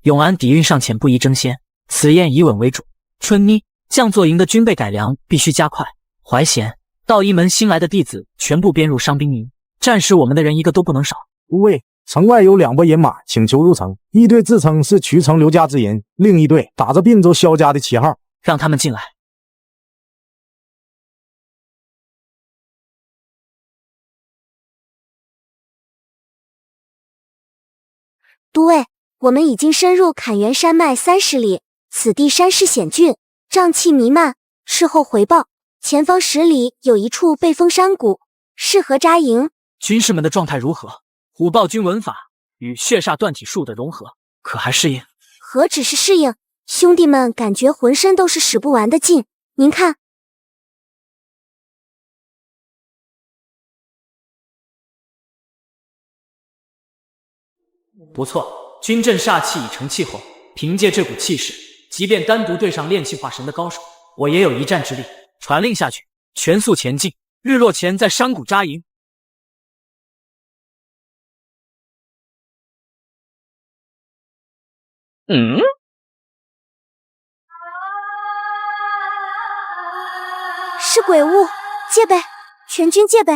永安底蕴尚浅，不宜争先，此宴以稳为主。春妮，将作营的军备改良必须加快。怀贤，道一门新来的弟子全部编入伤兵营，战士我们的人一个都不能少。诸位，城外有2拨人马请求入城，一队自称是渠城刘家之人，另一队打着并州萧家的旗号，让他们进来。都尉，我们已经深入坎原山脉30里，此地山势险峻，瘴气弥漫。事后回报，前方10里有一处背风山谷，适合扎营。军士们的状态如何？虎豹军文法与血煞断体术的融合，可还适应？何止是适应，兄弟们感觉浑身都是使不完的劲。您看，不错，军阵煞气已成气候，凭借这股气势，即便单独对上炼气化神的高手，我也有一战之力。传令下去，全速前进，日落前在山谷扎营。是鬼物，戒备，全军戒备。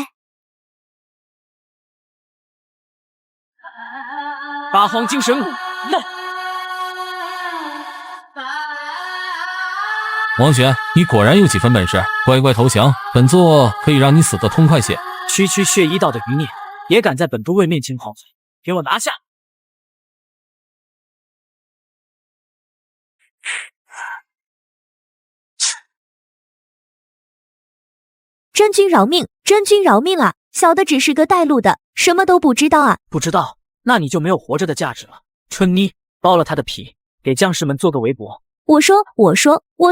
八荒精神舞，梦。王玄，你果然有几分本事，乖乖投降，本座可以让你死得痛快些。区区血衣道的余孽，也敢在本都尉面前狂吠，给我拿下！真君饶命，真君饶命啊！小的只是个带路的，什么都不知道啊！不知道，那你就没有活着的价值了。春妮，剥了他的皮，给将士们做个围脖。我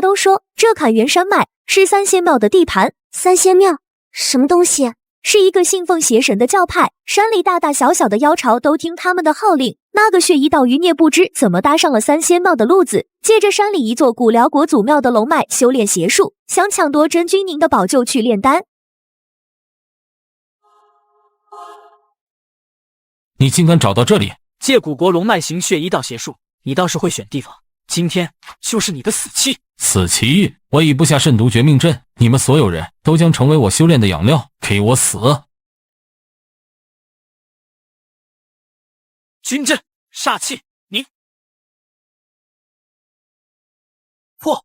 都说，这坎原山脉是三仙庙的地盘。三仙庙？什么东西？是一个信奉邪神的教派，山里大大小小的妖潮都听他们的号令。那个血衣道余孽不知怎么搭上了三仙庙的路子，借着山里一座古辽国祖庙的龙脉修炼邪术，想抢夺真君您的宝救去炼丹。你竟敢找到这里，借古国龙脉行血衣道邪术，你倒是会选地方。今天就是你的死期！死期！我已布下慎毒绝命阵，你们所有人都将成为我修炼的养料，给我死！军阵，煞气，你破！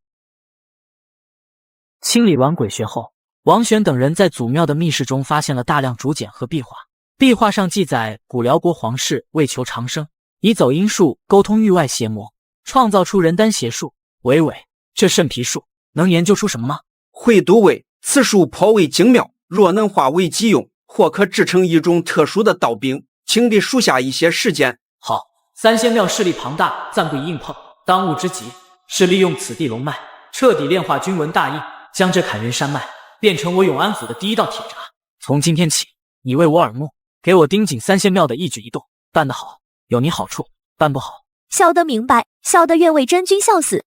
清理完鬼穴后，王玄等人在祖庙的密室中发现了大量竹简和壁画，壁画上记载古辽国皇室为求长生，以走阴术沟通域外邪魔，创造出人丹邪术。伟伟，这肾皮术能研究出什么吗？会都尉，此术颇为精妙，若能化为己用，或可制成一种特殊的道柄，请给属下一些时间。好，三仙庙势力庞大，暂不宜硬碰，当务之急是利用此地龙脉，彻底炼化军文大印，将这坎原山脉变成我永安府的第一道铁闸。从今天起，你为我耳目，给我盯紧三仙庙的一举一动，办得好有你好处，办不好，小的明白，小的愿为真君效死。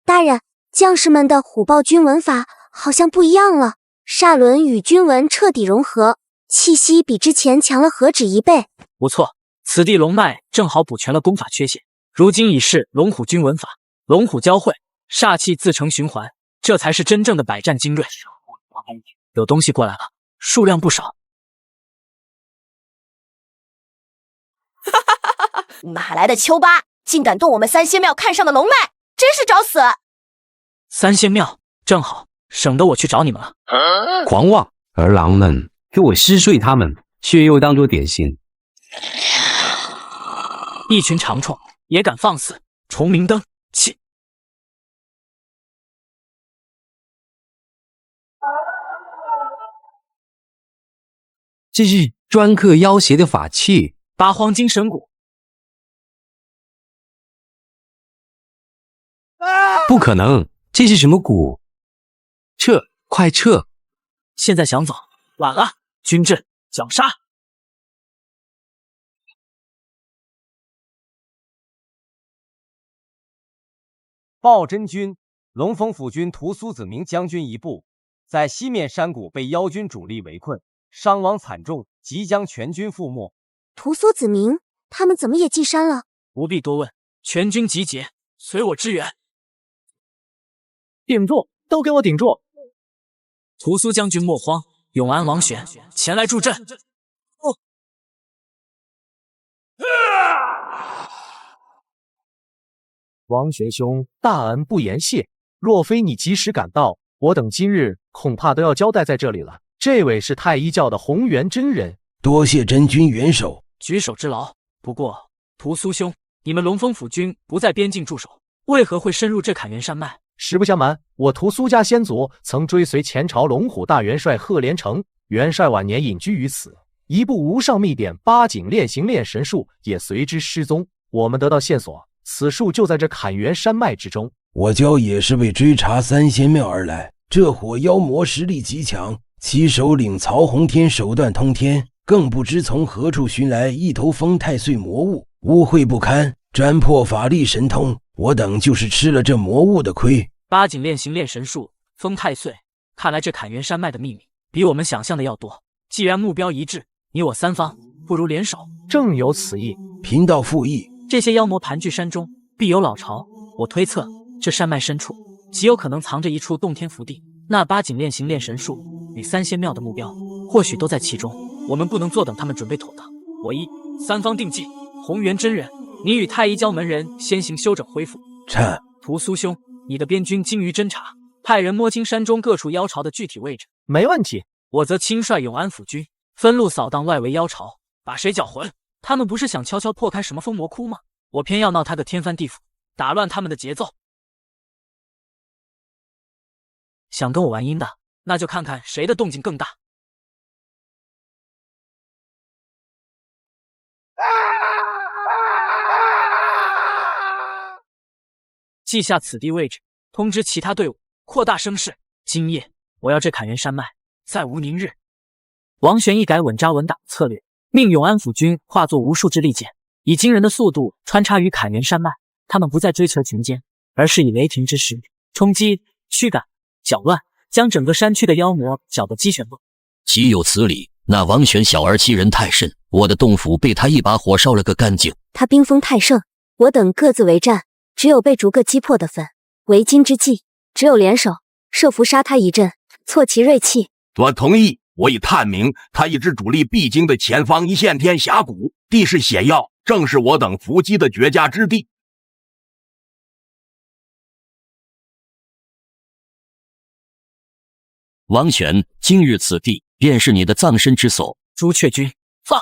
大人，将士们的虎豹军文法好像不一样了，煞轮与军文彻底融合，气息比之前强了何止1倍。不错，此地龙脉正好补全了功法缺陷。如今已是龙虎军文法，龙虎交汇，煞气自成循环，这才是真正的百战精锐。有东西过来了，数量不少。哪来的丘巴，竟敢动我们三仙庙看上的龙脉，真是找死！三仙庙，正好省得我去找你们了。狂妄！儿郎们，给我撕碎他们，血肉当作点心。一群长虫也敢放肆！重明灯，气！这是专克妖邪的法器。八荒精神骨。不可能，这是什么蛊？撤，快撤！现在想走，晚了。军阵，绞杀！报真君，龙峰府军屠苏子明将军一部，在西面山谷被妖军主力围困，伤亡惨重，即将全军覆没。屠苏子明，他们怎么也进山了？不必多问，全军集结，随我支援。顶住！都给我顶住！屠苏将军莫慌，永安王玄前来助阵。王玄兄，大恩不言谢。若非你及时赶到，我等今日恐怕都要交代在这里了。这位是太一教的弘元真人，多谢真君援手，举手之劳。不过，屠苏兄，你们龙峰府军不在边境驻守，为何会深入这坎原山脉？实不相瞒，我屠苏家先祖曾追随前朝龙虎大元帅贺连成，元帅晚年隐居于此，一部无上秘典八景炼形炼神术也随之失踪。我们得到线索，此术就在这坎原山脉之中。我教也是为追查三仙庙而来，这伙妖魔实力极强，其首领曹洪天手段通天，更不知从何处寻来一头风太岁魔物，污秽不堪，沾破法力神通。我等就是吃了这魔物的亏。八景炼形炼神术，风太岁，看来这坎原山脉的秘密比我们想象的要多。既然目标一致，你我三方不如联手，正有此意。贫道附议。这些妖魔盘踞山中，必有老巢。我推测，这山脉深处极有可能藏着一处洞天福地。那八景炼形炼神术与三仙庙的目标，或许都在其中。我们不能坐等他们准备妥当。我意三方定计，红元真人，你与太一教门人先行休整恢复。臣。屠苏兄，你的边军精于侦查，派人摸清山中各处妖巢的具体位置。没问题。我则亲率永安府军分路扫荡外围妖巢，把谁搅浑？他们不是想悄悄破开什么封魔窟吗？我偏要闹他个天翻地覆，打乱他们的节奏。想跟我玩阴的，那就看看谁的动静更大。记下此地位置，通知其他队伍扩大声势。今夜我要这砍元山脉再无宁日。王玄一改稳扎稳打的策略，命永安府军化作无数支利箭，以惊人的速度穿插于砍元山脉。他们不再追求群歼，而是以雷霆之势冲击、驱赶、搅乱，将整个山区的妖魔搅得鸡犬不。岂有此理！那王玄小儿欺人太甚，我的洞府被他一把火烧了个干净。他兵锋太盛，我等各自为战，只有被逐个击破的份。为今之计，只有联手，设伏杀他一阵，挫其锐气。我同意。我已探明，他一支主力必经的前方一线天峡谷，地势险要，正是我等伏击的绝佳之地。王玄，今日此地便是你的葬身之所。朱雀军，放！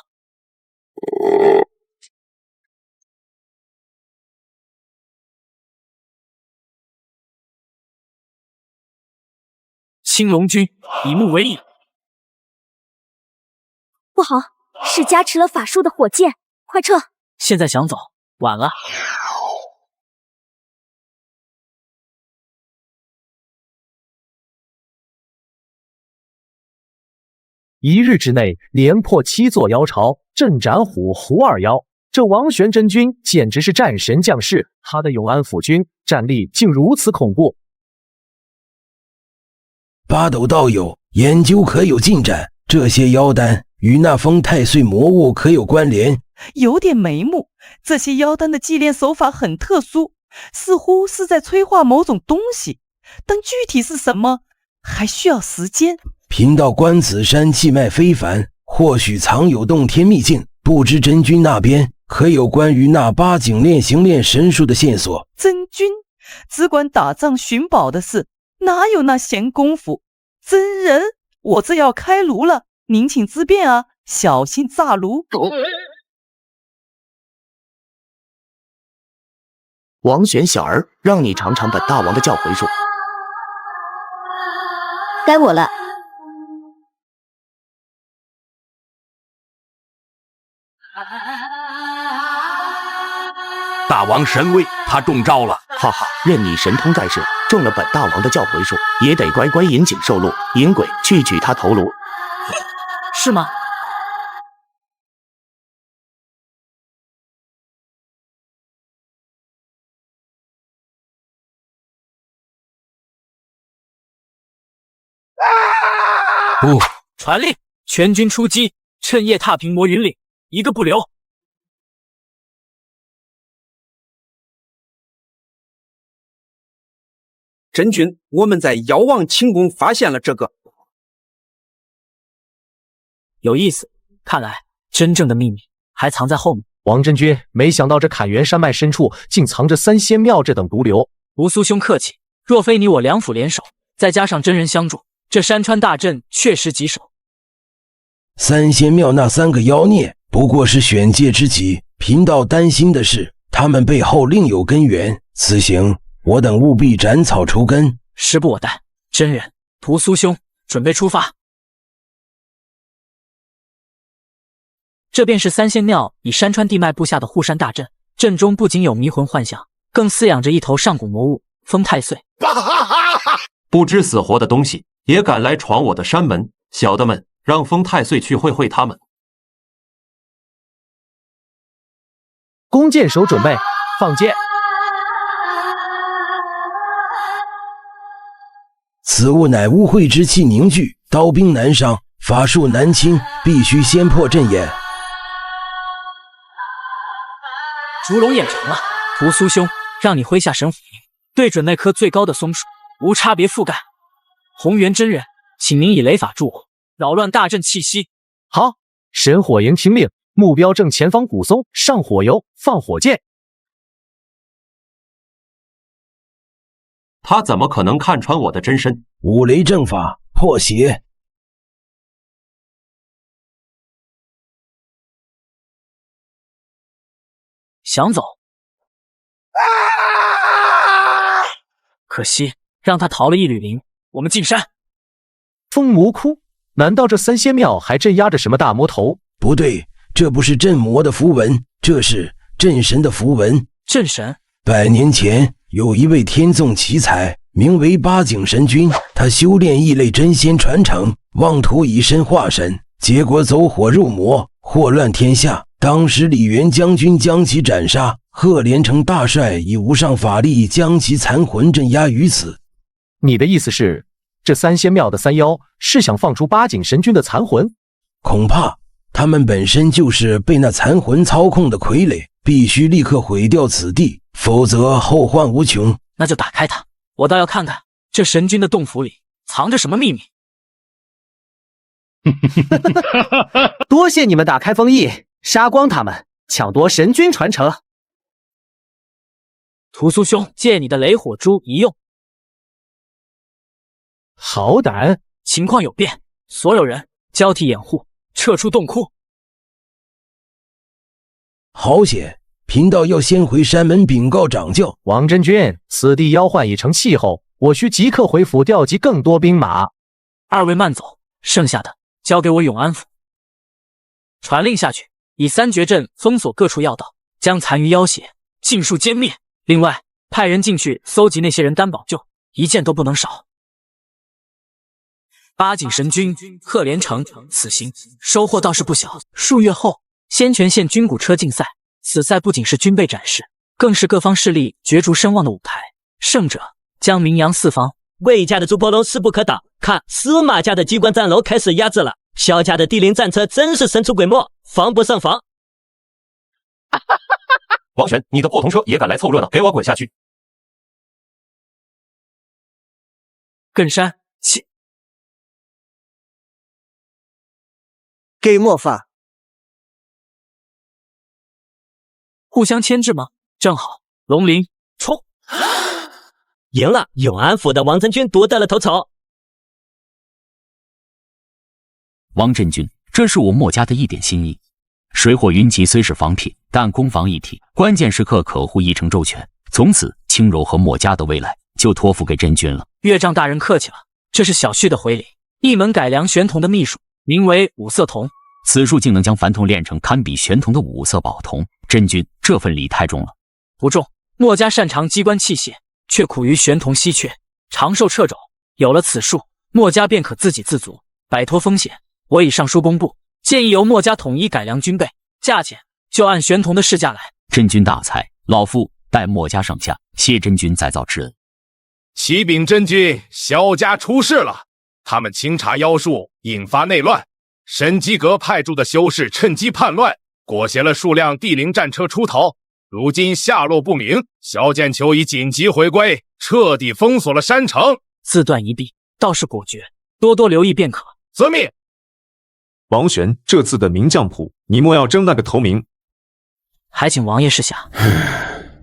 青龙军，以木为引。不好，是加持了法术的火箭，快撤！现在想走，晚了。一日之内连破7座妖巢，镇斩虎二妖。这王玄真君简直是战神将士，他的永安府军战力竟如此恐怖。八斗道友，研究可有进展？这些妖丹与那封太岁魔物可有关联？有点眉目。这些妖丹的祭炼手法很特殊，似乎是在催化某种东西，但具体是什么，还需要时间。贫道观此山气脉非凡，或许藏有洞天秘境，不知真君那边可有关于那八景炼形炼神术的线索？真君只管打仗寻宝的事，哪有那闲工夫？真人，我这要开炉了，您请自便啊，小心炸炉。王玄小儿，让你尝尝本大王的叫回术。该我了。大王神威，他中招了！哈哈，任你神通盖世，中了本大王的叫回术，也得乖乖引颈受戮。引鬼去取他头颅。是吗？不，传令，全军出击，趁夜踏平魔云岭，一个不留。真君，我们在妖王寝宫发现了这个，有意思。看来真正的秘密还藏在后面。王真君，没想到这砍元山脉深处竟藏着三仙庙这等毒瘤。吴苏兄客气，若非你我两府联手，再加上真人相助，这山川大阵确实棘手。三仙庙那3个妖孽不过是选界之己，贫道担心的是他们背后另有根源。此行我等务必斩草除根。时不我待，真人、屠苏兄，准备出发。这便是三仙庙以山川地脉布下的护山大阵，阵中不仅有迷魂幻象，更饲养着一头上古魔物风太岁。不知死活的东西也敢来闯我的山门，小的们让风太岁去会会他们。弓箭手准备，放箭。此物乃污秽之气凝聚，刀兵难伤，法术难侵，必须先破阵眼。烛龙演成了。屠苏兄，让你挥下神火云，对准那棵最高的松树，无差别覆盖。红元真人，请您以雷法助我，扰乱大阵气息。好，神火营听令，目标正前方古松，上火油，放火箭。他怎么可能看穿我的真身？五雷正法破邪。想走，可惜让他逃了一缕灵。我们进山。风魔窟，难道这三仙庙还镇压着什么大魔头？不对，这不是镇魔的符文，这是镇神的符文。镇神？100年前有一位天纵奇才，名为八景神君，他修炼异类真仙传承，妄图以身化神，结果走火入魔，祸乱天下。当时李元将军将其斩杀，贺连成大帅以无上法力将其残魂镇压于此。你的意思是，这三仙庙的三妖是想放出八景神君的残魂？恐怕他们本身就是被那残魂操控的傀儡，必须立刻毁掉此地，否则后患无穷。那就打开它，我倒要看看这神君的洞府里藏着什么秘密。多谢你们打开封印，杀光他们，抢夺神君传承。屠苏兄，借你的雷火珠一用。好胆！情况有变，所有人交替掩护，撤出洞窟。好险！贫道要先回山门禀告掌教。王真君，此地妖幻已成气候，我需即刻回府调集更多兵马。二位慢走，剩下的交给我永安府。传令下去，以三绝阵封锁各处要道，将残余妖邪尽数歼灭。另外，派人进去搜集那些人担保救，一件都不能少。八景神君贺连成此行收获倒是不小。数月后，仙泉县军鼓车竞赛，此赛不仅是军备展示，更是各方势力角逐声望的舞台。胜者将名扬四方。魏家的朱伯龙势不可挡，看司马家的机关战楼开始压制了。萧家的地灵战车真是神出鬼没，防不胜防。王玄，你的破铜车也敢来凑热闹，给我滚下去！艮山，给莫法，互相牵制吗？正好，龙鳞冲！赢了！永安府的王真君夺得了头筹。王真君，这是我墨家的一点心意。水火云集虽是仿品，但攻防一体，关键时刻可护一城周全。从此，青柔和墨家的未来就托付给真君了。岳丈大人客气了，这是小婿的回礼。一门改良玄铜的秘术，名为五色铜。此术竟能将凡铜炼成堪比玄铜的五色宝铜，真君这份礼太重了。不重，墨家擅长机关器械，却苦于玄铜稀缺，长寿掣肘。有了此术，墨家便可自给自足，摆脱风险。我已上书工部，建议由墨家统一改良军备，价钱就按玄铜的市价来。真君大才，老夫代墨家上下谢真君再造之恩。启禀真君，萧家出事了，他们清查妖术，引发内乱。神机阁派驻的修士趁机叛乱，裹挟了数辆地灵战车出逃，如今下落不明。萧剑秋已紧急回归，彻底封锁了山城。自断一臂，倒是果决，多多留意便可。遵命。王玄，这次的名将谱，你莫要争那个头名，还请王爷示下。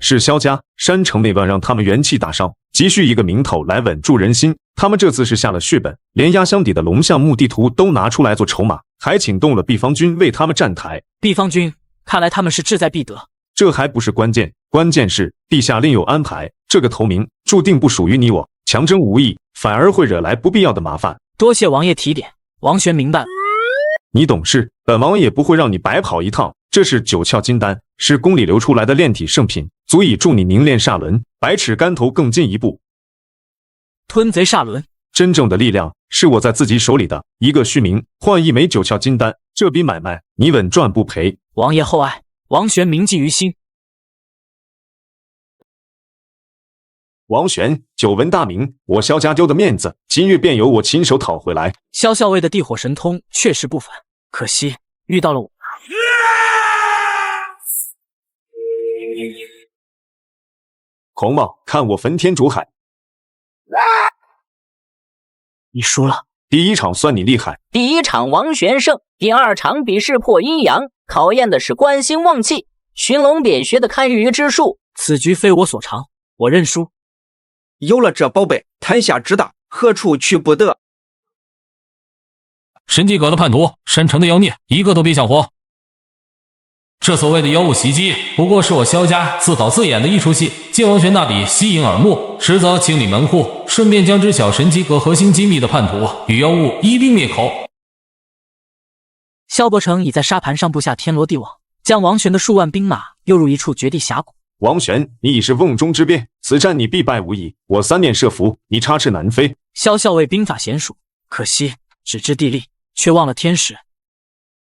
是萧家山城内乱，让他们元气大伤，急需一个名头来稳住人心。他们这次是下了血本，连压箱底的龙象墓地图都拿出来做筹码，还请动了毕方军为他们站台。毕方军，看来他们是志在必得。这还不是关键，关键是陛下另有安排，这个头名注定不属于你我，强争无益，反而会惹来不必要的麻烦。多谢王爷提点，王玄明白了。你懂事，本王也不会让你白跑一趟。这是九窍金丹，是宫里流出来的炼体圣品，足以助你凝练煞轮，百尺竿头更进一步。吞贼煞轮，真正的力量是我在自己手里的，一个虚名换一枚九窍金丹，这笔买卖你稳赚不赔。王爷厚爱，王玄铭记于心。王玄，久闻大名，我萧家丢的面子，今日便由我亲手讨回来。萧校尉的地火神通确实不凡，可惜遇到了我。孔某，看我焚天逐海！你输了。第一场算你厉害。第一场王玄胜，第二场比试破阴阳，考验的是观星旺气。寻龙点穴的看鱼之术，此局非我所长，我认输。有了这宝贝，天下之大，何处去不得？神机阁的叛徒，山城的妖孽，一个都别想活。这所谓的妖物袭击，不过是我萧家自导自演的一出戏，借王玄那笔吸引耳目，实则清理门户，顺便将知晓神机阁核心机密的叛徒与妖物一并灭口。萧伯承已在沙盘上布下天罗地网，将王玄的数万兵马诱入一处绝地峡谷。王玄，你已是瓮中之鳖，此战你必败无疑。我3念设伏，你插翅难飞。萧校尉兵法娴熟，可惜只知地利，却忘了天时。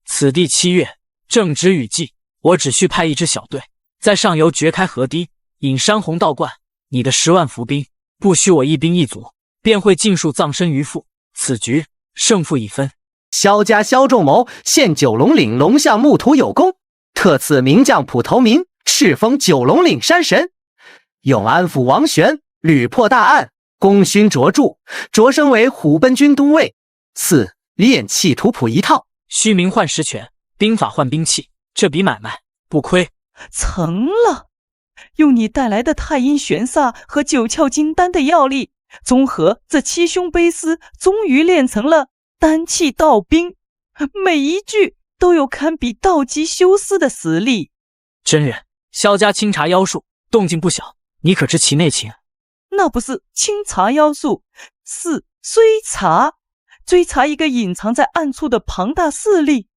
此地7月，正值雨季，我只需派一支小队，在上游掘开河堤，引山洪倒灌。你的10万伏兵，不需我一兵一卒，便会尽数葬身鱼腹。此局胜负已分。萧家萧仲谋现九龙岭龙象木土有功，特赐名将普头名，敕封九龙岭山神，永安府王玄屡破大案，功勋卓著，擢升为虎贲军都尉，赐炼气图谱1套。虚名换实权，兵法换兵器，这笔买卖不亏。成了，用你带来的太阴玄煞和9窍金丹的药力，综合这7凶悲思，终于练成了丹气道兵，每一句都有堪比道基修斯的实力。真人，萧家清查妖术，动静不小，你可知其内情？那不是清查妖术，是追查一个隐藏在暗处的庞大势力。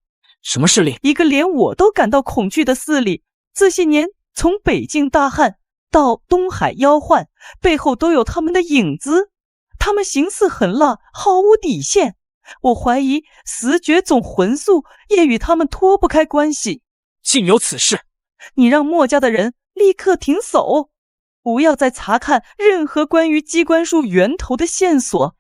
什么势力？一个连我都感到恐惧的势力。这些年，从北境大旱到东海妖患，背后都有他们的影子。他们行事狠辣，毫无底线。我怀疑10绝种魂术也与他们脱不开关系。竟有此事？你让墨家的人立刻停手，不要再查看任何关于机关术源头的线索。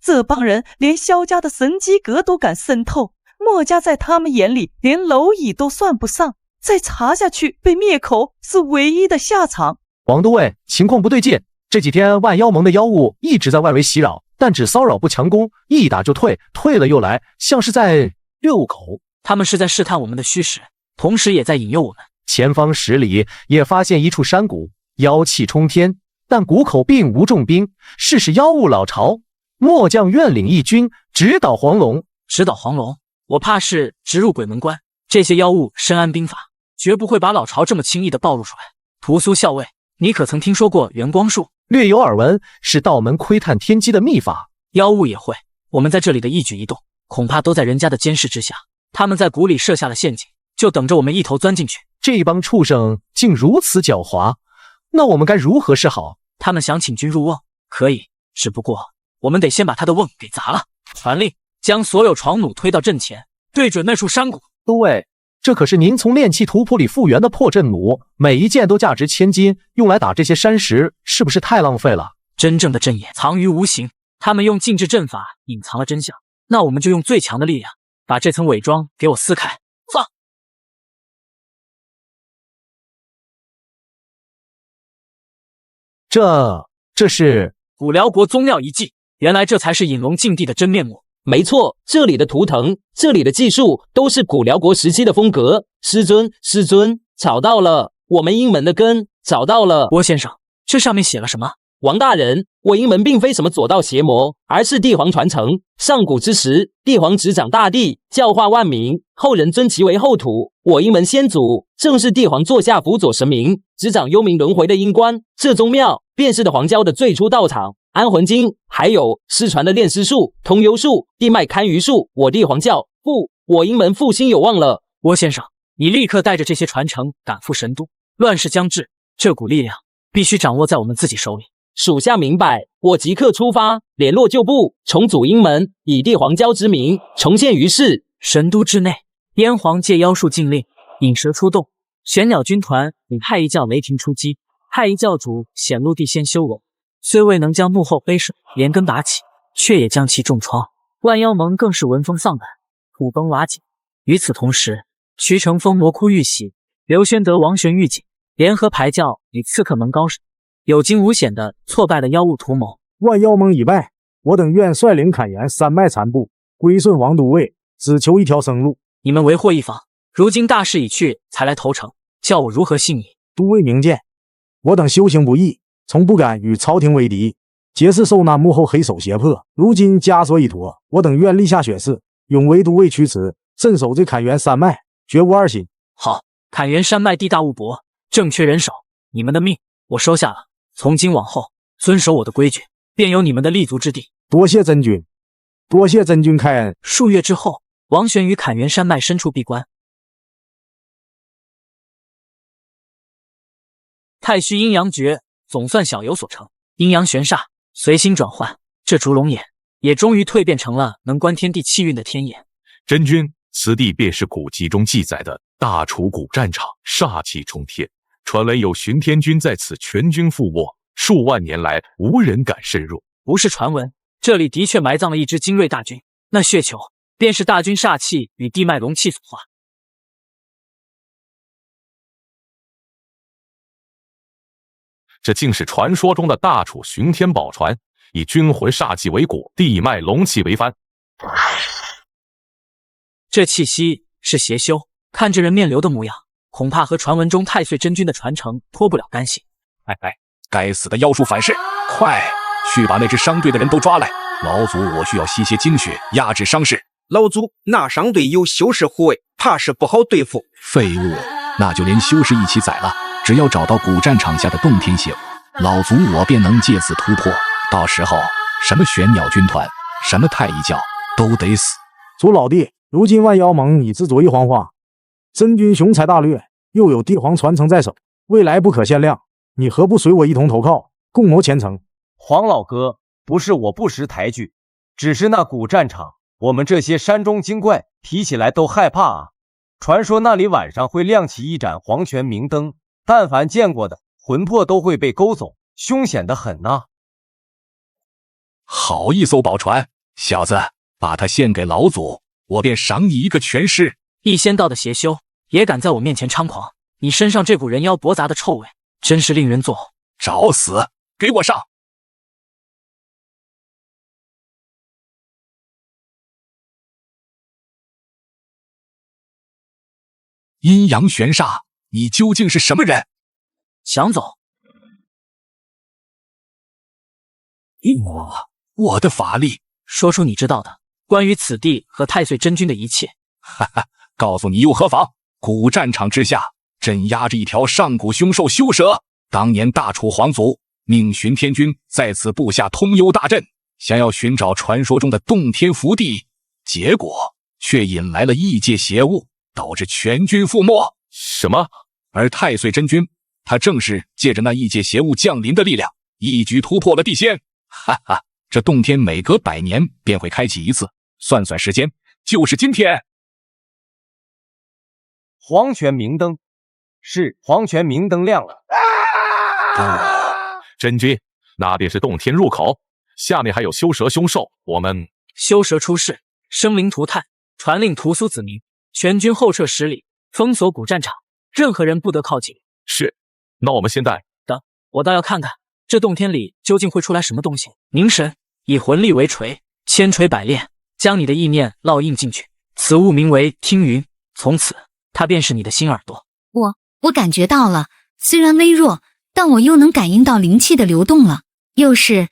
这帮人连萧家的神机阁都敢渗透，墨家在他们眼里连蝼蚁都算不上，再查下去被灭口是唯一的下场。王都尉，情况不对劲，这几天万妖盟的妖物一直在外围袭扰，但只骚扰不强攻，一打就退，退了又来，像是在遛狗。他们是在试探我们的虚实，同时也在引诱我们。前方10里也发现一处山谷，妖气冲天，但谷口并无重兵，是妖物老巢。末将愿领一军直捣黄龙。直捣黄龙？我怕是直入鬼门关。这些妖物深谙兵法，绝不会把老巢这么轻易的暴露出来。屠苏校尉，你可曾听说过元光术？略有耳闻，是道门窥探天机的秘法。妖物也会，我们在这里的一举一动，恐怕都在人家的监视之下。他们在谷里设下了陷阱，就等着我们一头钻进去。这帮畜生竟如此狡猾，那我们该如何是好？他们想请君入瓮，可以，只不过我们得先把他的瓮给砸了。传令，将所有床弩推到阵前，对准那处山谷。都尉，这可是您从炼气图谱里复原的破阵弩，每一件都价值1000金，用来打这些山石，是不是太浪费了？真正的阵眼藏于无形，他们用禁制阵法隐藏了真相，那我们就用最强的力量，把这层伪装给我撕开。放！这是古辽国宗庙遗迹，原来这才是隐龙禁地的真面目。没错，这里的图腾，这里的技术，都是古辽国时期的风格。师尊，找到了，我们鹰门的根找到了。郭先生，这上面写了什么？王大人，我鹰门并非什么左道邪魔，而是帝皇传承。上古之时，帝皇执掌大地，教化万民，后人尊其为后土。我鹰门先祖正是帝皇座下辅佐神明，执掌幽冥轮回的鹰官。这宗庙便是的黄教的最初道场。安魂经，还有失传的炼尸术、通幽术、地脉堪舆术，我帝皇教我鹰门复兴有望了。郭先生，你立刻带着这些传承赶赴神都，乱世将至，这股力量必须掌握在我们自己手里。属下明白，我即刻出发，联络旧部，重组鹰门，以帝皇教之名重现于世。神都之内，燕皇借妖术禁令，引蛇出洞，玄鸟军团与太一教雷霆出击，太一教主显露地仙修罗，虽未能将幕后黑手连根拔起，却也将其重创。万妖盟更是闻风丧胆，土崩瓦解。与此同时，徐成风魔窟遇袭，刘宣德王玄遇警，联合排教与刺客门高手，有惊无险的挫败了妖物图谋。万妖盟已败，我等愿率领砍元山脉残部归顺王都尉，只求一条生路。你们为祸一方，如今大势已去，才来投诚，叫我如何信你？都尉明鉴，我等修行不义，从不敢与朝廷为敌，皆是受那幕后黑手胁迫。如今枷锁已脱，我等愿立下血誓，永为都尉驱驰，镇守这砍元山脉，绝无二心。好，砍元山脉地大物博，正缺人手，你们的命我收下了。从今往后，遵守我的规矩，便有你们的立足之地。多谢真君，多谢真君开恩。数月之后，王玄于砍元山脉深处闭关。太虚阴阳诀总算小有所成，阴阳玄煞随心转换，这烛龙眼也终于蜕变成了能观天地气运的天眼。真君，此地便是古籍中记载的大楚古战场，煞气冲天。传闻有巡天军在此全军覆没，数万年来无人敢深入。不是传闻，这里的确埋葬了一支精锐大军，那血球便是大军煞气与地脉龙气所化。这竟是传说中的大楚巡天宝船，以军魂煞气为骨，地脉龙气为帆。这气息是邪修，看这人面流的模样，恐怕和传闻中太岁真君的传承脱不了干系。该死的妖术反噬！快去把那支伤队的人都抓来，老祖我需要吸些精血压制伤势。老祖，那伤队有修士护卫，怕是不好对付。废物，那就连修士一起宰了。只要找到古战场下的洞天邪物，老祖我便能借此突破。到时候，什么玄鸟军团，什么太一教，都得死。祖老弟，如今万妖盟已自着一黄花，真君雄才大略，又有帝皇传承在手，未来不可限量。你何不随我一同投靠，共谋前程？黄老哥，不是我不识抬举，只是那古战场，我们这些山中精怪提起来都害怕啊。传说那里晚上会亮起一盏黄泉明灯，但凡见过的魂魄都会被勾走，凶险得很呐。好一艘宝船，小子，把它献给老祖，我便赏你一个全尸。一仙道的邪修也敢在我面前猖狂，你身上这股人妖搏杂的臭味，真是令人作呕。找死！给我上！阴阳玄煞，你究竟是什么人？想走？我的法力，说出你知道的关于此地和太岁真君的一切。哈哈，告诉你又何妨？古战场之下，镇压着一条上古凶兽修蛇。当年大楚皇族命巡天军在此布下通幽大阵，想要寻找传说中的洞天福地，结果却引来了异界邪物，导致全军覆没。什么？而太岁真君，他正是借着那异界邪物降临的力量，一举突破了地仙。哈哈，这洞天每隔100年便会开启一次，算算时间，就是今天。黄泉明灯，是黄泉明灯亮了。真君，那便是洞天入口，下面还有修蛇凶兽，我们修蛇出世，生灵涂炭，传令屠苏子民，全军后撤10里，封锁古战场，任何人不得靠近。是，那我们现在等，我倒要看看这洞天里究竟会出来什么东西。凝神，以魂力为锤，千锤百炼，将你的意念烙印进去。此物名为听云，从此它便是你的新耳朵。我感觉到了，虽然微弱，但我又能感应到灵气的流动了。又是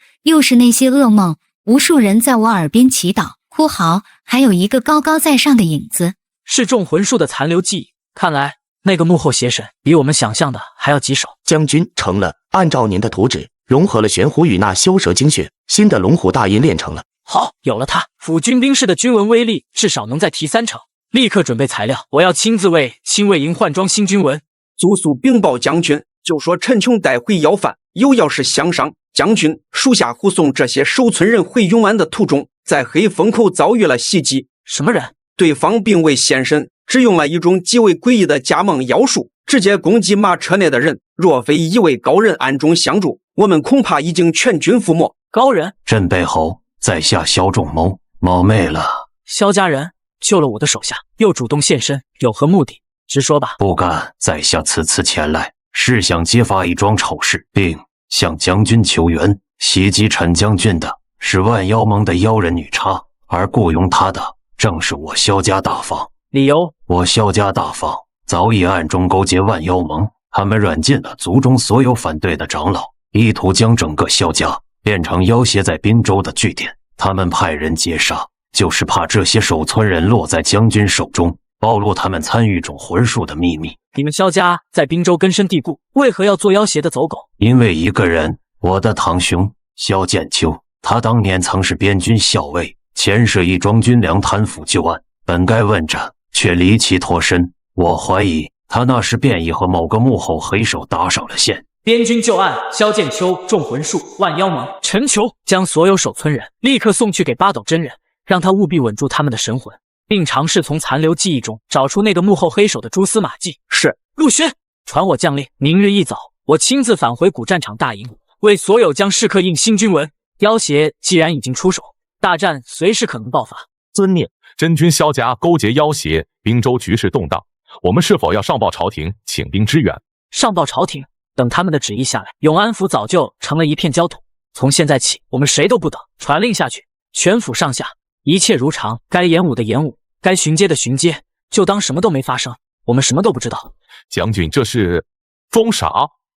那些噩梦，无数人在我耳边祈祷、哭嚎，还有一个高高在上的影子，是众魂术的残留记忆。看来那个幕后邪神比我们想象的还要棘手。将军成了，按照您的图纸，融合了玄虎与那修蛇精血，新的龙虎大阴炼成了。好，有了它，辅军兵士的军文威力至少能再提3成。立刻准备材料，我要亲自为亲卫营换装新军文。祖苏禀报将军，就说陈琼待会要饭，有要事相商。将军，属下护送这些守村人回永安的途中，在黑风口遭遇了袭击。什么人？对方并未现身，只用了一种极为诡异的假梦妖术，直接攻击马车内的人。若非一位高人暗中相助，我们恐怕已经全军覆没。高人？镇背后在下萧仲谋冒昧了。萧家人救了我的手下，又主动现身，有何目的？直说吧。不敢在下此次前来，是想揭发一桩丑事，并向将军求援。袭击陈将军的是万妖盟的妖人女叉，而雇佣她的正是我萧家大房。理由？我萧家大房早已暗中勾结万妖盟，他们软禁了族中所有反对的长老，意图将整个萧家变成要挟在滨州的据点。他们派人截杀，就是怕这些守村人落在将军手中，暴露他们参与种魂术的秘密。你们萧家在滨州根深蒂固，为何要做要挟的走狗？因为一个人，我的堂兄萧剑秋，他当年曾是边军校尉，牵涉一桩军粮贪腐旧案，本该问斩，却离奇脱身。我怀疑他那时便已和某个幕后黑手搭上了线。边军旧案，萧剑秋重魂术，万妖盟，陈求将所有守村人立刻送去给八斗真人，让他务必稳住他们的神魂，并尝试从残留记忆中找出那个幕后黑手的蛛丝马迹。是。陆勋，传我将令，明日一早，我亲自返回古战场大营，为所有将士刻印新军文。要挟既然已经出手，大战随时可能爆发。遵命。真君萧家勾结要挟，滨州局势动荡，我们是否要上报朝廷，请兵支援？上报朝廷，等他们的旨意下来，永安府早就成了一片焦土。从现在起，我们谁都不等，传令下去，全府上下一切如常，该演武的演武，该巡街的巡街，就当什么都没发生，我们什么都不知道。将军这是装傻？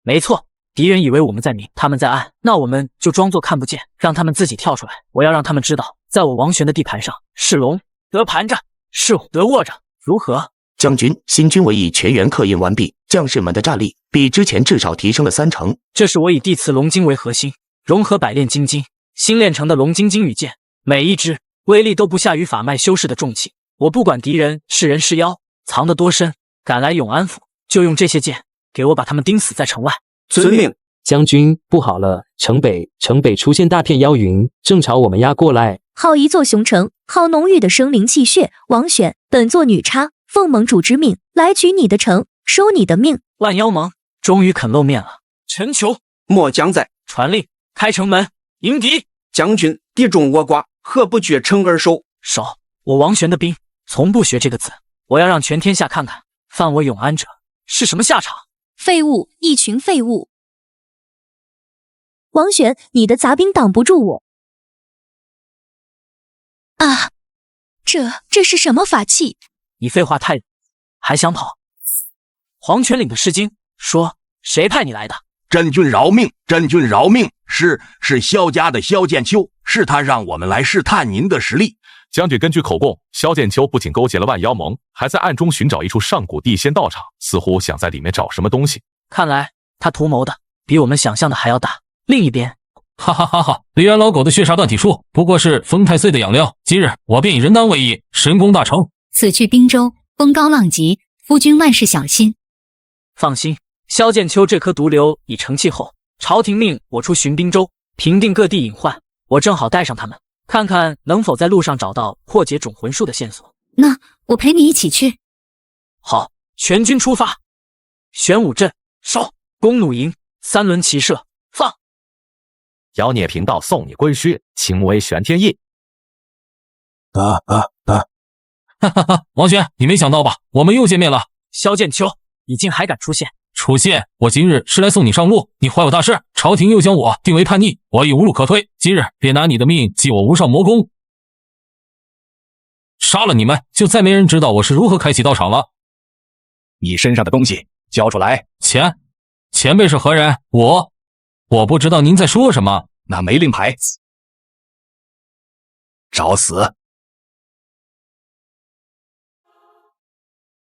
没错，敌人以为我们在明，他们在暗，那我们就装作看不见，让他们自己跳出来。我要让他们知道，在我王玄的地盘上，是龙得盘着，是虎得卧着，如何？将军，新军委已全员刻印完毕，将士们的战力比之前至少提升了3成。这是我以地磁龙晶为核心，融合百炼金晶新炼成的龙晶金羽剑，每一支威力都不下于法脉修士的重器。我不管敌人是人是妖，藏得多深，赶来永安府就用这些剑，给我把他们钉死在城外。遵命。将军，不好了，城北出现大片妖云，正朝我们压过来。好一座雄城，好浓郁的生灵气血。王选，本座女叉奉盟主之命来取你的城，收你的命。万妖盟终于肯露面了。陈求，末将在。传令，开城门，迎敌。将军，敌众我寡，何不据城而守？守。我王玄的兵从不学这个字，我要让全天下看看，犯我永安者是什么下场。废物，一群废物。王玄，你的杂兵挡不住我。啊，这是什么法器？你废话太多，还想跑？黄泉岭的诗经说，谁派你来的？真君饶命，真君饶命！是萧家的萧剑秋，是他让我们来试探您的实力。将军根据口供，萧剑秋不仅勾结了万妖盟，还在暗中寻找一处上古地仙道场，似乎想在里面找什么东西。看来他图谋的比我们想象的还要大。另一边，哈哈哈哈！李元老狗的血煞断体术不过是风太岁的养料，今日我便以人丹为义，神功大成。此去滨州，风高浪急，夫君万事小心。放心，萧剑秋这颗毒瘤已成气后，朝廷命我出巡滨州，平定各地隐患，我正好带上他们，看看能否在路上找到破解种魂术的线索。那我陪你一起去。好，全军出发。玄武阵收，弓弩营3轮齐射，放。妖孽频道送你归墟，请为玄天印。哈哈哈！王玄，你没想到吧？我们又见面了。萧剑秋，你竟还敢出现？出现？我今日是来送你上路，你怀有大事，朝廷又将我定为叛逆，我已无路可退，今日便拿你的命祭我无上魔功。杀了你们，就再没人知道我是如何开启道场了。你身上的东西交出来。钱？前辈是何人？我不知道您在说什么。那没令牌，找死！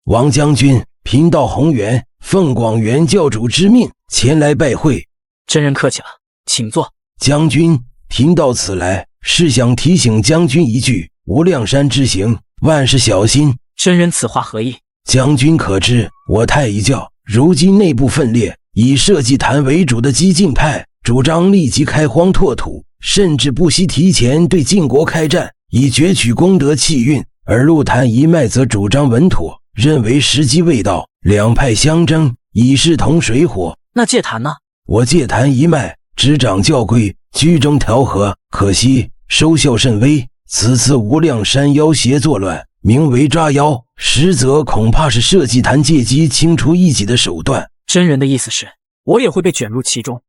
王将军，贫道宏远奉广元教主之命前来拜会。真人客气了，请坐。将军，贫道此来是想提醒将军一句：无量山之行，万事小心。真人此话何意？将军可知，我太乙教如今内部分裂，以社稷坛为主的激进派主张立即开荒拓土，甚至不惜提前对晋国开战，以攫取功德气运；而陆坛一脉则主张稳妥，认为时机未到，两派相争，以势同水火。那戒坛呢？我戒坛一脉执掌教规，居中调和，可惜收效甚微。此次无量山妖邪作乱，名为抓妖，实则恐怕是社稷坛借机清除异己的手段。真人的意思是，我也会被卷入其中。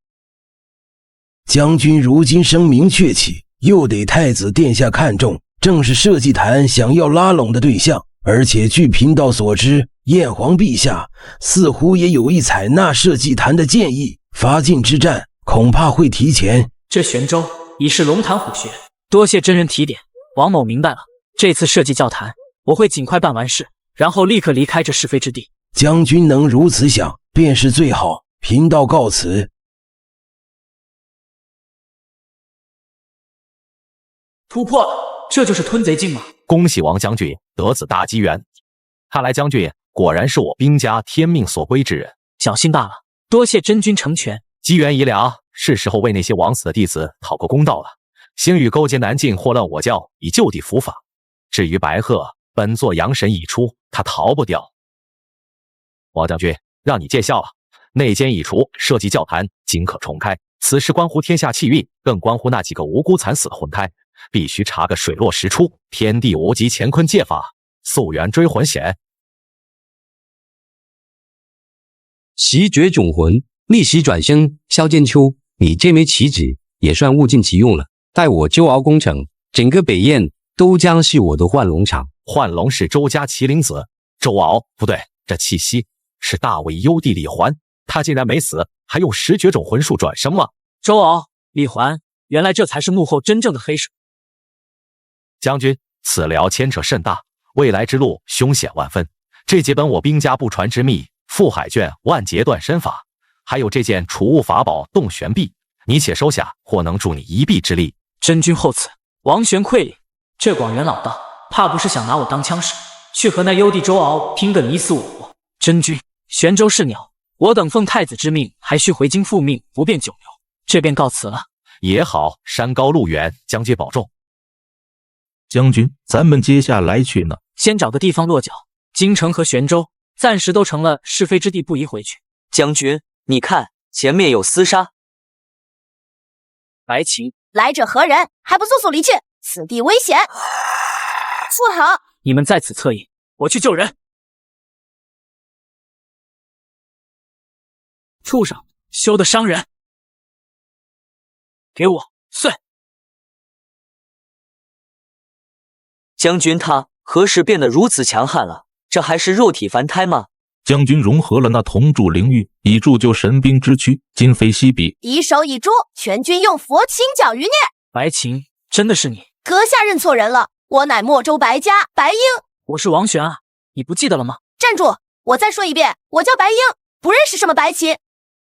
将军如今声名鹊起，又得太子殿下看重，正是社稷坛想要拉拢的对象。而且据贫道所知，燕皇陛下似乎也有意采纳社稷坛的建议，伐晋之战恐怕会提前。这玄州已是龙潭虎穴，多谢真人提点。王某明白了，这次社稷教坛，我会尽快办完事，然后立刻离开这是非之地。将军能如此想，便是最好。贫道告辞。突破了，这就是吞贼境吗？恭喜王将军得此大机缘，看来将军果然是我兵家天命所归之人。小心罢了，多谢真君成全。机缘已了，是时候为那些枉死的弟子讨个公道了。星宇勾结南境，祸乱我教，以就地伏法。至于白鹤，本座阳神已出，他逃不掉。王将军，让你见笑了。内奸已除，社稷教坛今可重开。此事关乎天下气运，更关乎那几个无辜惨死的魂胎。必须查个水落石出，天地无极乾坤戒法，溯源追魂险。席绝囧魂，逆袭转生。萧剑秋，你这枚棋子也算物尽其用了。待我周敖攻城，整个北燕都将是我的幻龙场。幻龙是周家麒麟子，周敖不对，这气息是大魏幽帝李环，他竟然没死，还用十绝种魂术转生吗？周敖、李环，原来这才是幕后真正的黑手。将军，此辽牵扯甚大，未来之路凶险万分。这几本我兵家不传之秘，覆海卷、万劫断身法，还有这件储物法宝洞玄臂，你且收下，或能助你一臂之力。真君厚赐，王玄愧礼。这广元老道，怕不是想拿我当枪使，去和那幽帝周敖拼个你死我活？真君，玄州是鸟，我等奉太子之命，还需回京复命，不便久留，这便告辞了。也好，山高路远，将军保重。将军，咱们接下来去哪？先找个地方落脚。京城和玄州暂时都成了是非之地，不宜回去。将军，你看前面有厮杀。白琴，来者何人？还不速速离去！此地危险。不好！你们在此策应，我去救人。畜生，休得伤人！给我碎！将军他何时变得如此强悍了？这还是肉体凡胎吗？将军融合了那铜铸灵玉，以铸就神兵之躯，今非昔比。以手以诛，全军用佛清剿余孽。白琴，真的是你？阁下认错人了，我乃莫州白家白鹰。我是王玄啊，你不记得了吗？站住！我再说一遍，我叫白鹰，不认识什么白琴。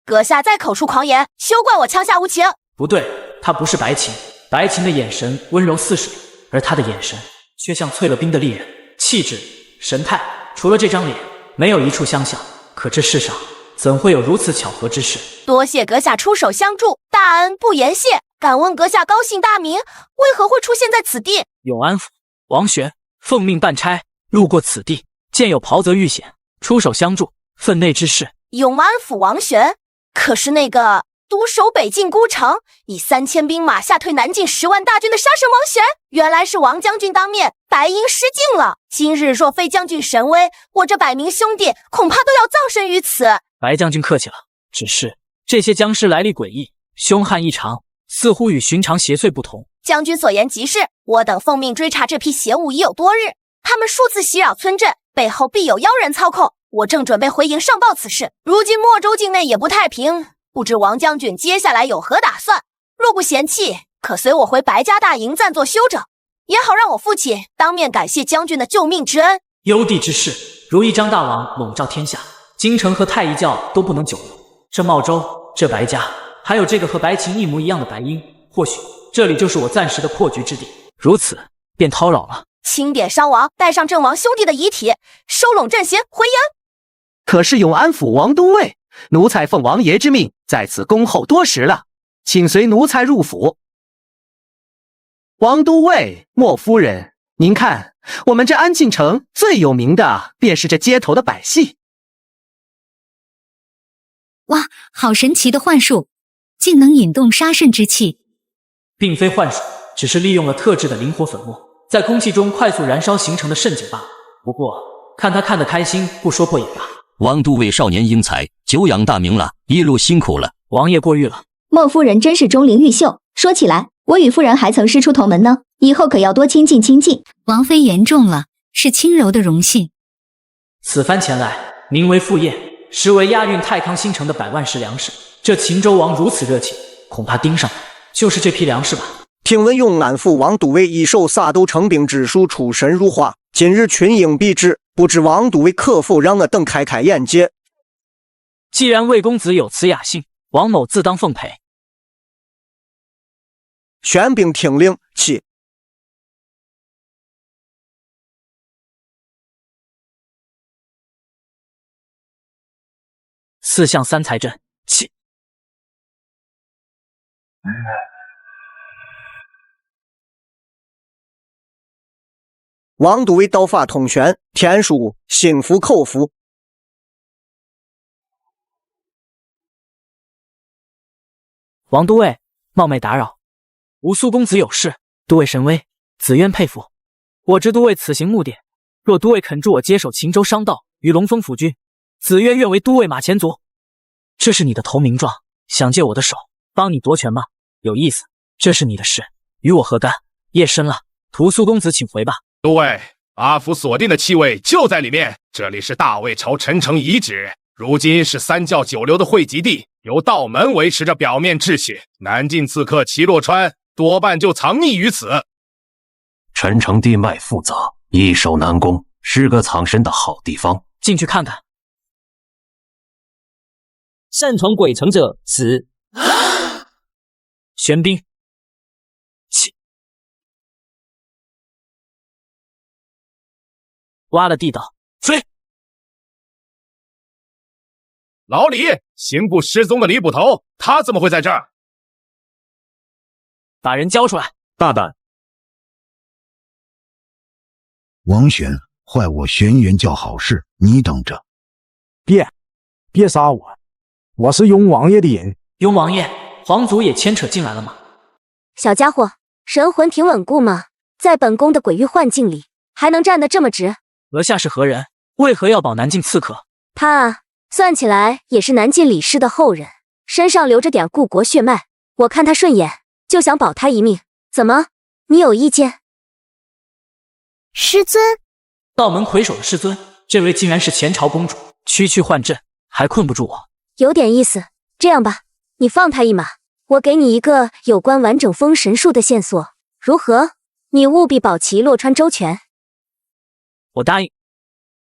阁下再口出狂言，休怪我枪下无情。不对，他不是白琴。白琴的眼神温柔似水，而他的眼神却像淬了冰的利刃，气质、神态，除了这张脸，没有一处相像。可这世上怎会有如此巧合之事？多谢阁下出手相助，大恩不言谢。敢问阁下高姓大名，为何会出现在此地？永安府，王玄奉命办差，路过此地，见有袍泽遇险，出手相助，分内之事。永安府王玄，可是那个独守北境孤城，以3000兵马吓退南境10万大军的杀神王玄？原来是王将军当面，白鹰失敬了。今日若非将军神威，我这100名兄弟恐怕都要葬身于此。白将军客气了，只是这些僵尸来历诡异，凶悍异常，似乎与寻常邪祟不同。将军所言极是，我等奉命追查这批邪物已有多日，他们数次袭扰村镇，背后必有妖人操控。我正准备回营上报此事，如今莫州境内也不太平，不知王将军接下来有何打算？若不嫌弃，可随我回白家大营暂作休整，也好让我父亲当面感谢将军的救命之恩。幽帝之事，如依张大王笼罩天下，京城和太一教都不能久留。这茂州，这白家，还有这个和白琴一模一样的白鹰，或许这里就是我暂时的破局之地。如此，便叨扰了。清点伤亡，带上阵亡兄弟的遗体，收拢阵型，回营。可是永安府王都尉，奴才奉王爷之命，在此恭候多时了，请随奴才入府。王都尉，莫夫人，您看，我们这安庆城最有名的便是这街头的百戏。哇，好神奇的幻术，竟能引动杀肾之气。并非幻术，只是利用了特制的灵火粉末，在空气中快速燃烧形成的渗景罢了。不过看他看得开心，不说破也罢。王都尉少年英才，久仰大名了，一路辛苦了。王爷过誉了。莫夫人真是钟灵毓秀，说起来，我与夫人还曾师出同门呢，以后可要多亲近亲近。王妃言重了，是轻柔的荣幸。此番前来，名为赴宴，实为押运太康新城的100万石粮食。这秦州王如此热情，恐怕盯上的就是这批粮食吧。听闻永安府王都尉一手撒豆成兵之术出神入化，今日群英毕至，不知王都尉可否让我等开开眼界？既然魏公子有此雅兴，王某自当奉陪。宣兵听令，起！四象三才阵，起！王都尉道法通玄，天书心服口服。王都尉，冒昧打扰，吾苏公子有事，都尉神威，子渊佩服。我知都尉此行目的，若都尉肯助我接手秦州商道与龙峰府军，子渊愿为都尉马前卒。这是你的投名状，想借我的手帮你夺权吗？有意思，这是你的事，与我何干？夜深了，屠苏公子请回吧。都尉，阿福锁定的气味就在里面。这里是大魏朝陈城遗址，如今是三教九流的汇集地，由道门维持着表面秩序。南晋刺客齐洛川多半就藏匿于此。陈城地脉复杂，易守难攻，是个藏身的好地方。进去看看。擅闯鬼城者死。玄彬，起！挖了地道，追！老李，刑部失踪的李捕头，他怎么会在这儿？把人交出来！大胆！王玄，坏我轩辕教好事，你等着！别杀我！我是雍王爷的人。雍王爷，皇族也牵扯进来了吗？小家伙，神魂挺稳固吗？在本宫的鬼域幻境里，还能站得这么直？阁下是何人？为何要保南晋刺客？他啊，算起来也是南晋李氏的后人，身上流着点故国血脉，我看他顺眼，就想保他一命。怎么，你有意见？师尊，道门魁首的师尊，这位竟然是前朝公主，区区幻阵还困不住我。有点意思。这样吧，你放他一马，我给你一个有关完整封神术的线索，如何？你务必保齐洛川周全。我答应。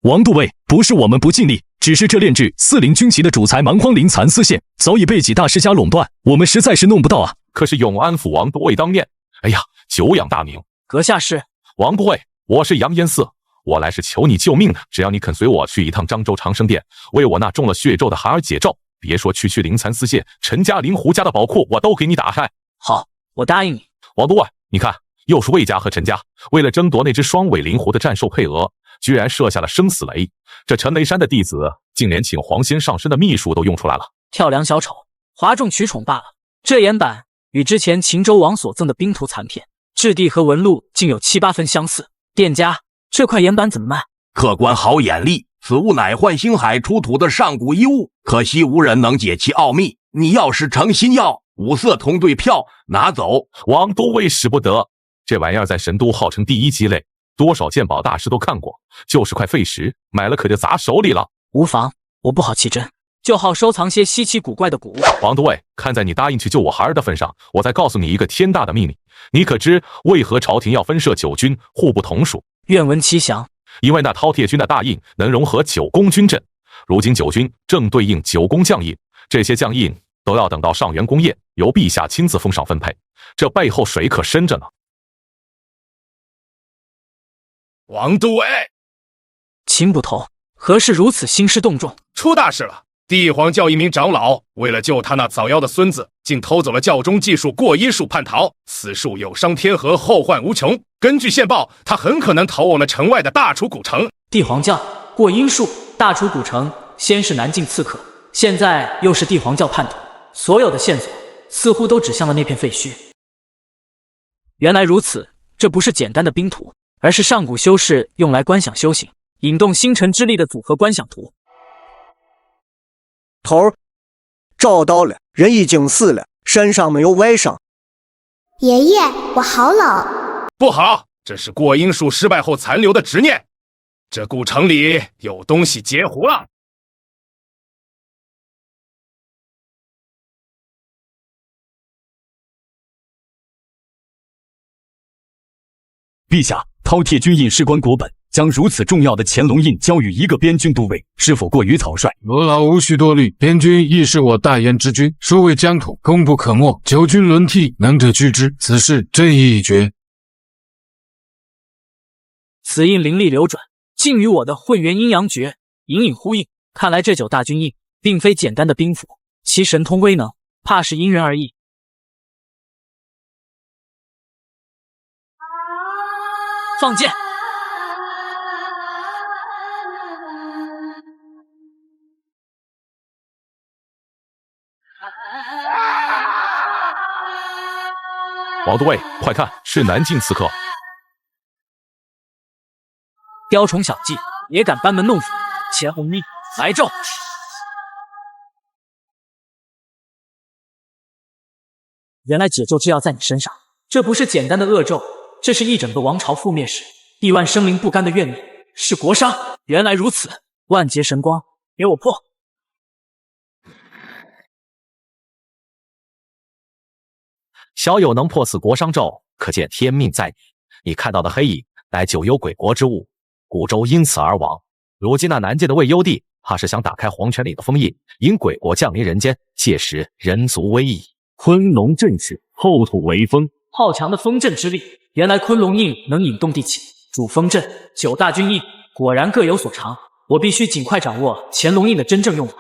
王都尉，不是我们不尽力，只是这炼制四灵军旗的主材蛮荒灵蚕丝线早已被几大世家垄断，我们实在是弄不到啊。可是永安府王都尉当面，哎呀，久仰大名。阁下是？王都尉，我是杨延嗣，我来是求你救命的。只要你肯随我去一趟漳州长生殿，为我那中了血咒的孩儿解咒，别说区灵蚕丝线，陈家、林胡家的宝库我都给你打开。好，我答应你。王都尉，你看，又是魏家和陈家，为了争夺那只双尾灵狐的战兽配额，居然设下了生死雷。这陈雷山的弟子竟连请黄仙上身的秘术都用出来了。跳梁小丑，哗众取宠罢了。这岩板与之前秦州王所赠的冰图残片质地和纹路竟有7、8分相似。店家，这块岩板怎么卖？客官好眼力，此物乃幻星海出土的上古遗物，可惜无人能解其奥秘。你要是诚心要，5色同对票拿走。王都尉使不得，这玩意儿在神都号称第1鸡肋，多少鉴宝大师都看过，就是块废石，买了可就砸手里了。无妨，我不好弃真，就好收藏些稀奇古怪的古物。王都尉，看在你答应去救我孩儿的份上，我再告诉你一个天大的秘密。你可知为何朝廷要分设9军，互不同属？愿闻其详。因为那饕餮军的大印能融合9宫军阵，如今9军正对应9宫将印，这些将印都要等到上元宫宴由陛下亲自封赏分配，这背后水可深着呢。王都尉，秦捕头，何事如此兴师动众？出大事了！帝皇教一名长老为了救他那早夭的孙子，竟偷走了教中技术过阴术叛逃，此术有伤天和，后患无穷。根据线报，他很可能逃往了城外的大楚古城。帝皇教过阴术，大楚古城先是南晋刺客，现在又是帝皇教叛徒，所有的线索似乎都指向了那片废墟。原来如此，这不是简单的兵图，而是上古修士用来观想修行、引动星辰之力的组合观想图。头儿，找到了，人已经死了，身上没有外伤。爷爷，我好老。不好，这是过阴术失败后残留的执念。这古城里有东西截胡了。陛下，饕餮军印事关国本，将如此重要的乾隆印交予一个边军都尉，是否过于草率？罗老无需多虑，边军亦是我代言之君，数位疆土，功不可没。九军轮替，能者居之，此事正义已决。此印灵力流转，竟与我的混元阴阳诀隐隐呼应。看来这9大军印并非简单的兵符，其神通威能，怕是因人而异。放箭！王都尉，快看，是南境刺客。雕虫小技，也敢班门弄斧！钱红咪，来咒！原来解咒之药在你身上，这不是简单的恶咒，这是一整个王朝覆灭时亿万生灵不甘的怨念，是国殇。原来如此，万劫神光，给我破！小友能破此国殇咒，可见天命在你。你看到的黑影，乃九幽鬼国之物，古州因此而亡。如今那南界的魏幽帝，怕是想打开黄泉里的封印，引鬼国降临人间，届时人族危矣。昆龙阵势，后土为风，好强的风阵之力！原来昆龙印能引动地气，主风阵。9大军印果然各有所长，我必须尽快掌握乾隆印的真正用法。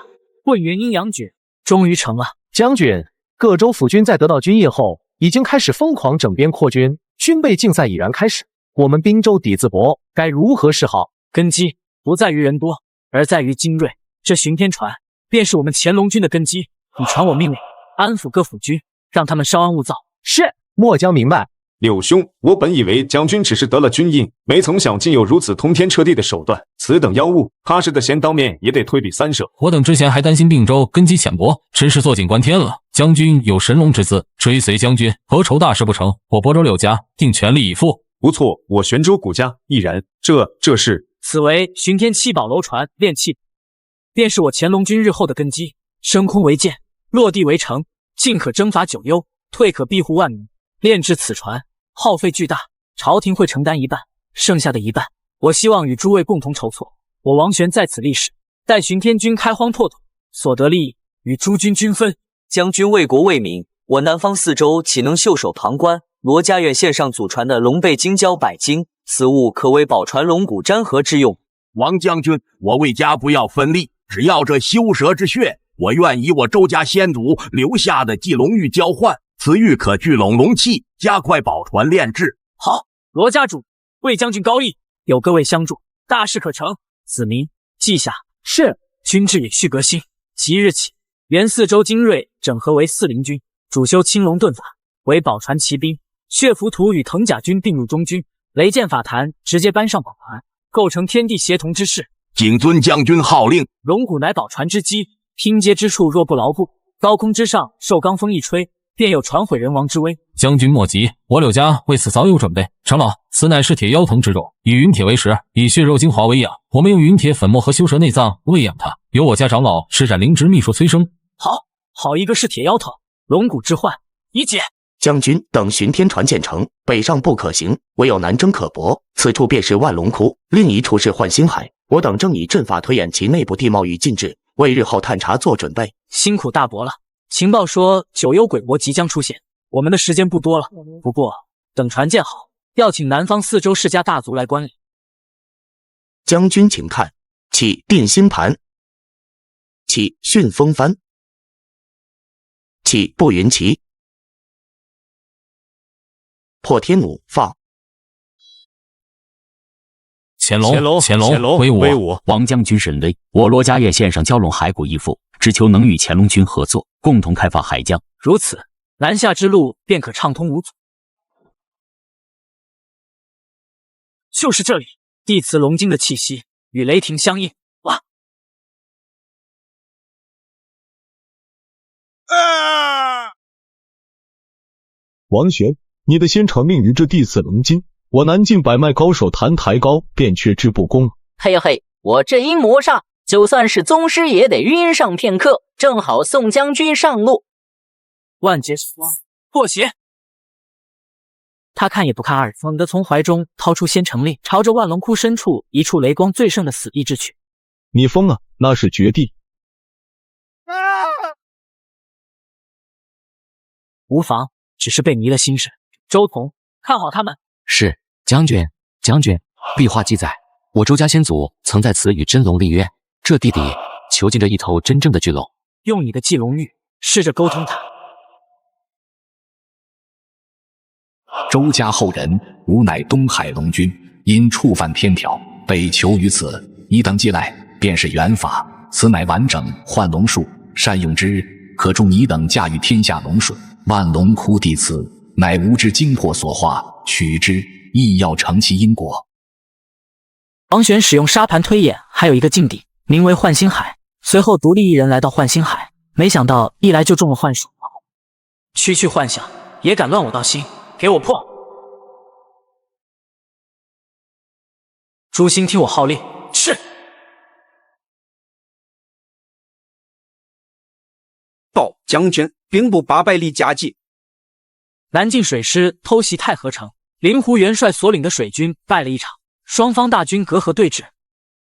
混元阴阳诀终于成了。将军，各州府军在得到军印后，已经开始疯狂整编扩军，军备竞赛已然开始。我们滨州底子薄，该如何是好？根基不在于人多，而在于精锐。这巡天船便是我们乾隆军的根基。你传我命令，安抚各府军，让他们稍安勿躁。是，末将明白。柳兄，我本以为将军只是得了军印，没曾想竟有如此通天彻地的手段。此等妖物，他是的闲当面也得推比3舍。我等之前还担心并州根基浅薄，真是坐井观天了。将军有神龙之姿，追随将军，何愁大事不成？我亳州柳家定全力以赴。不错，我玄州谷家亦然。这是此为巡天7宝楼船炼器，便是我乾隆军日后的根基。升空为剑，落地为城，进可征伐9幽，退可庇护万民。炼制此船耗费巨大，朝廷会承担一半，剩下的一半，我希望与诸位共同筹措。我王玄在此立誓，待巡天军开荒拓土，所得利益与诸军均分。将军为国为民，我南方4州岂能袖手旁观？罗家院献上祖传的龙背金蛟100斤，此物可为宝船龙骨粘合之用。王将军，我魏家不要分利，只要这修蛇之血，我愿以我周家先祖留下的祭龙玉交换。此玉可聚拢龙气，加快宝船炼制。好，罗家主，魏将军高义，有各位相助，大事可成。子民记下。是。军制也续革新，即日起，原4州精锐整合为4灵军，主修青龙遁法，为宝船骑兵。血符图与藤甲军并入中军，雷剑法坛直接搬上宝船，构成天地协同之势。谨遵将军号令。龙骨乃宝船之基，拼接之处若不牢固，高空之上受罡风一吹，便有传毁人亡之危。将军莫急，我柳家为此早有准备。长老，此乃是铁妖藤之种，以云铁为食，以血肉精华为养。我们用云铁粉末和修蛇内脏喂养它，由我家长老施展灵芝秘术催生。好一个是铁妖藤，龙骨之患已解。将军，等巡天船建成，北上不可行，唯有南征可搏。此处便是万龙窟，另一处是幻星海。我等正以阵法推演其内部地貌与禁制，为日后探查做准备。辛苦大伯了。情报说9幽鬼国即将出现，我们的时间不多了。不过等船建好，要请南方4州世家大族来观礼。将军请看：起定心盘，起旋风帆，起步云旗，破天弩放。乾隆，威武！王将军神威，我罗家院献上蛟龙骸骨一副，只求能与乾隆军合作，共同开发海疆。如此，南下之路便可畅通无阻。就是这里，地磁龙晶的气息与雷霆相应。王玄，你的先成命于这第四棱金，我南境百脉高手谭台高便却之不恭。嘿嘿，我这阴魔煞，就算是宗师也得晕上片刻，正好送将军上路。万劫破邪。他看也不看二人，猛地从怀中掏出仙成令，朝着万龙窟深处一处雷光最盛的死地之去。你疯了，那是绝地。无妨，只是被迷了心神。周同，看好他们。是将军。将军，壁画记载，我周家先祖曾在此与真龙立约，这地底囚禁着一头真正的巨龙。用你的祭龙玉试着沟通他。周家后人吾乃东海龙君，因触犯天条，被囚于此。一等记来，便是元法。此乃完整幻龙术，善用之，可助你等驾驭天下龙水。万龙窟地此，乃无之精魄所化，取之亦要成其因果。王玄使用沙盘推演，还有一个禁地，名为幻星海。随后独立一人来到幻星海，没想到一来就中了幻术。区幻想，也敢乱我道心，给我破！诛心听我号令，是。报将军，兵部800里加急。南境水师偷袭太和城，灵狐元帅所领的水军败了一场，双方大军隔河对峙，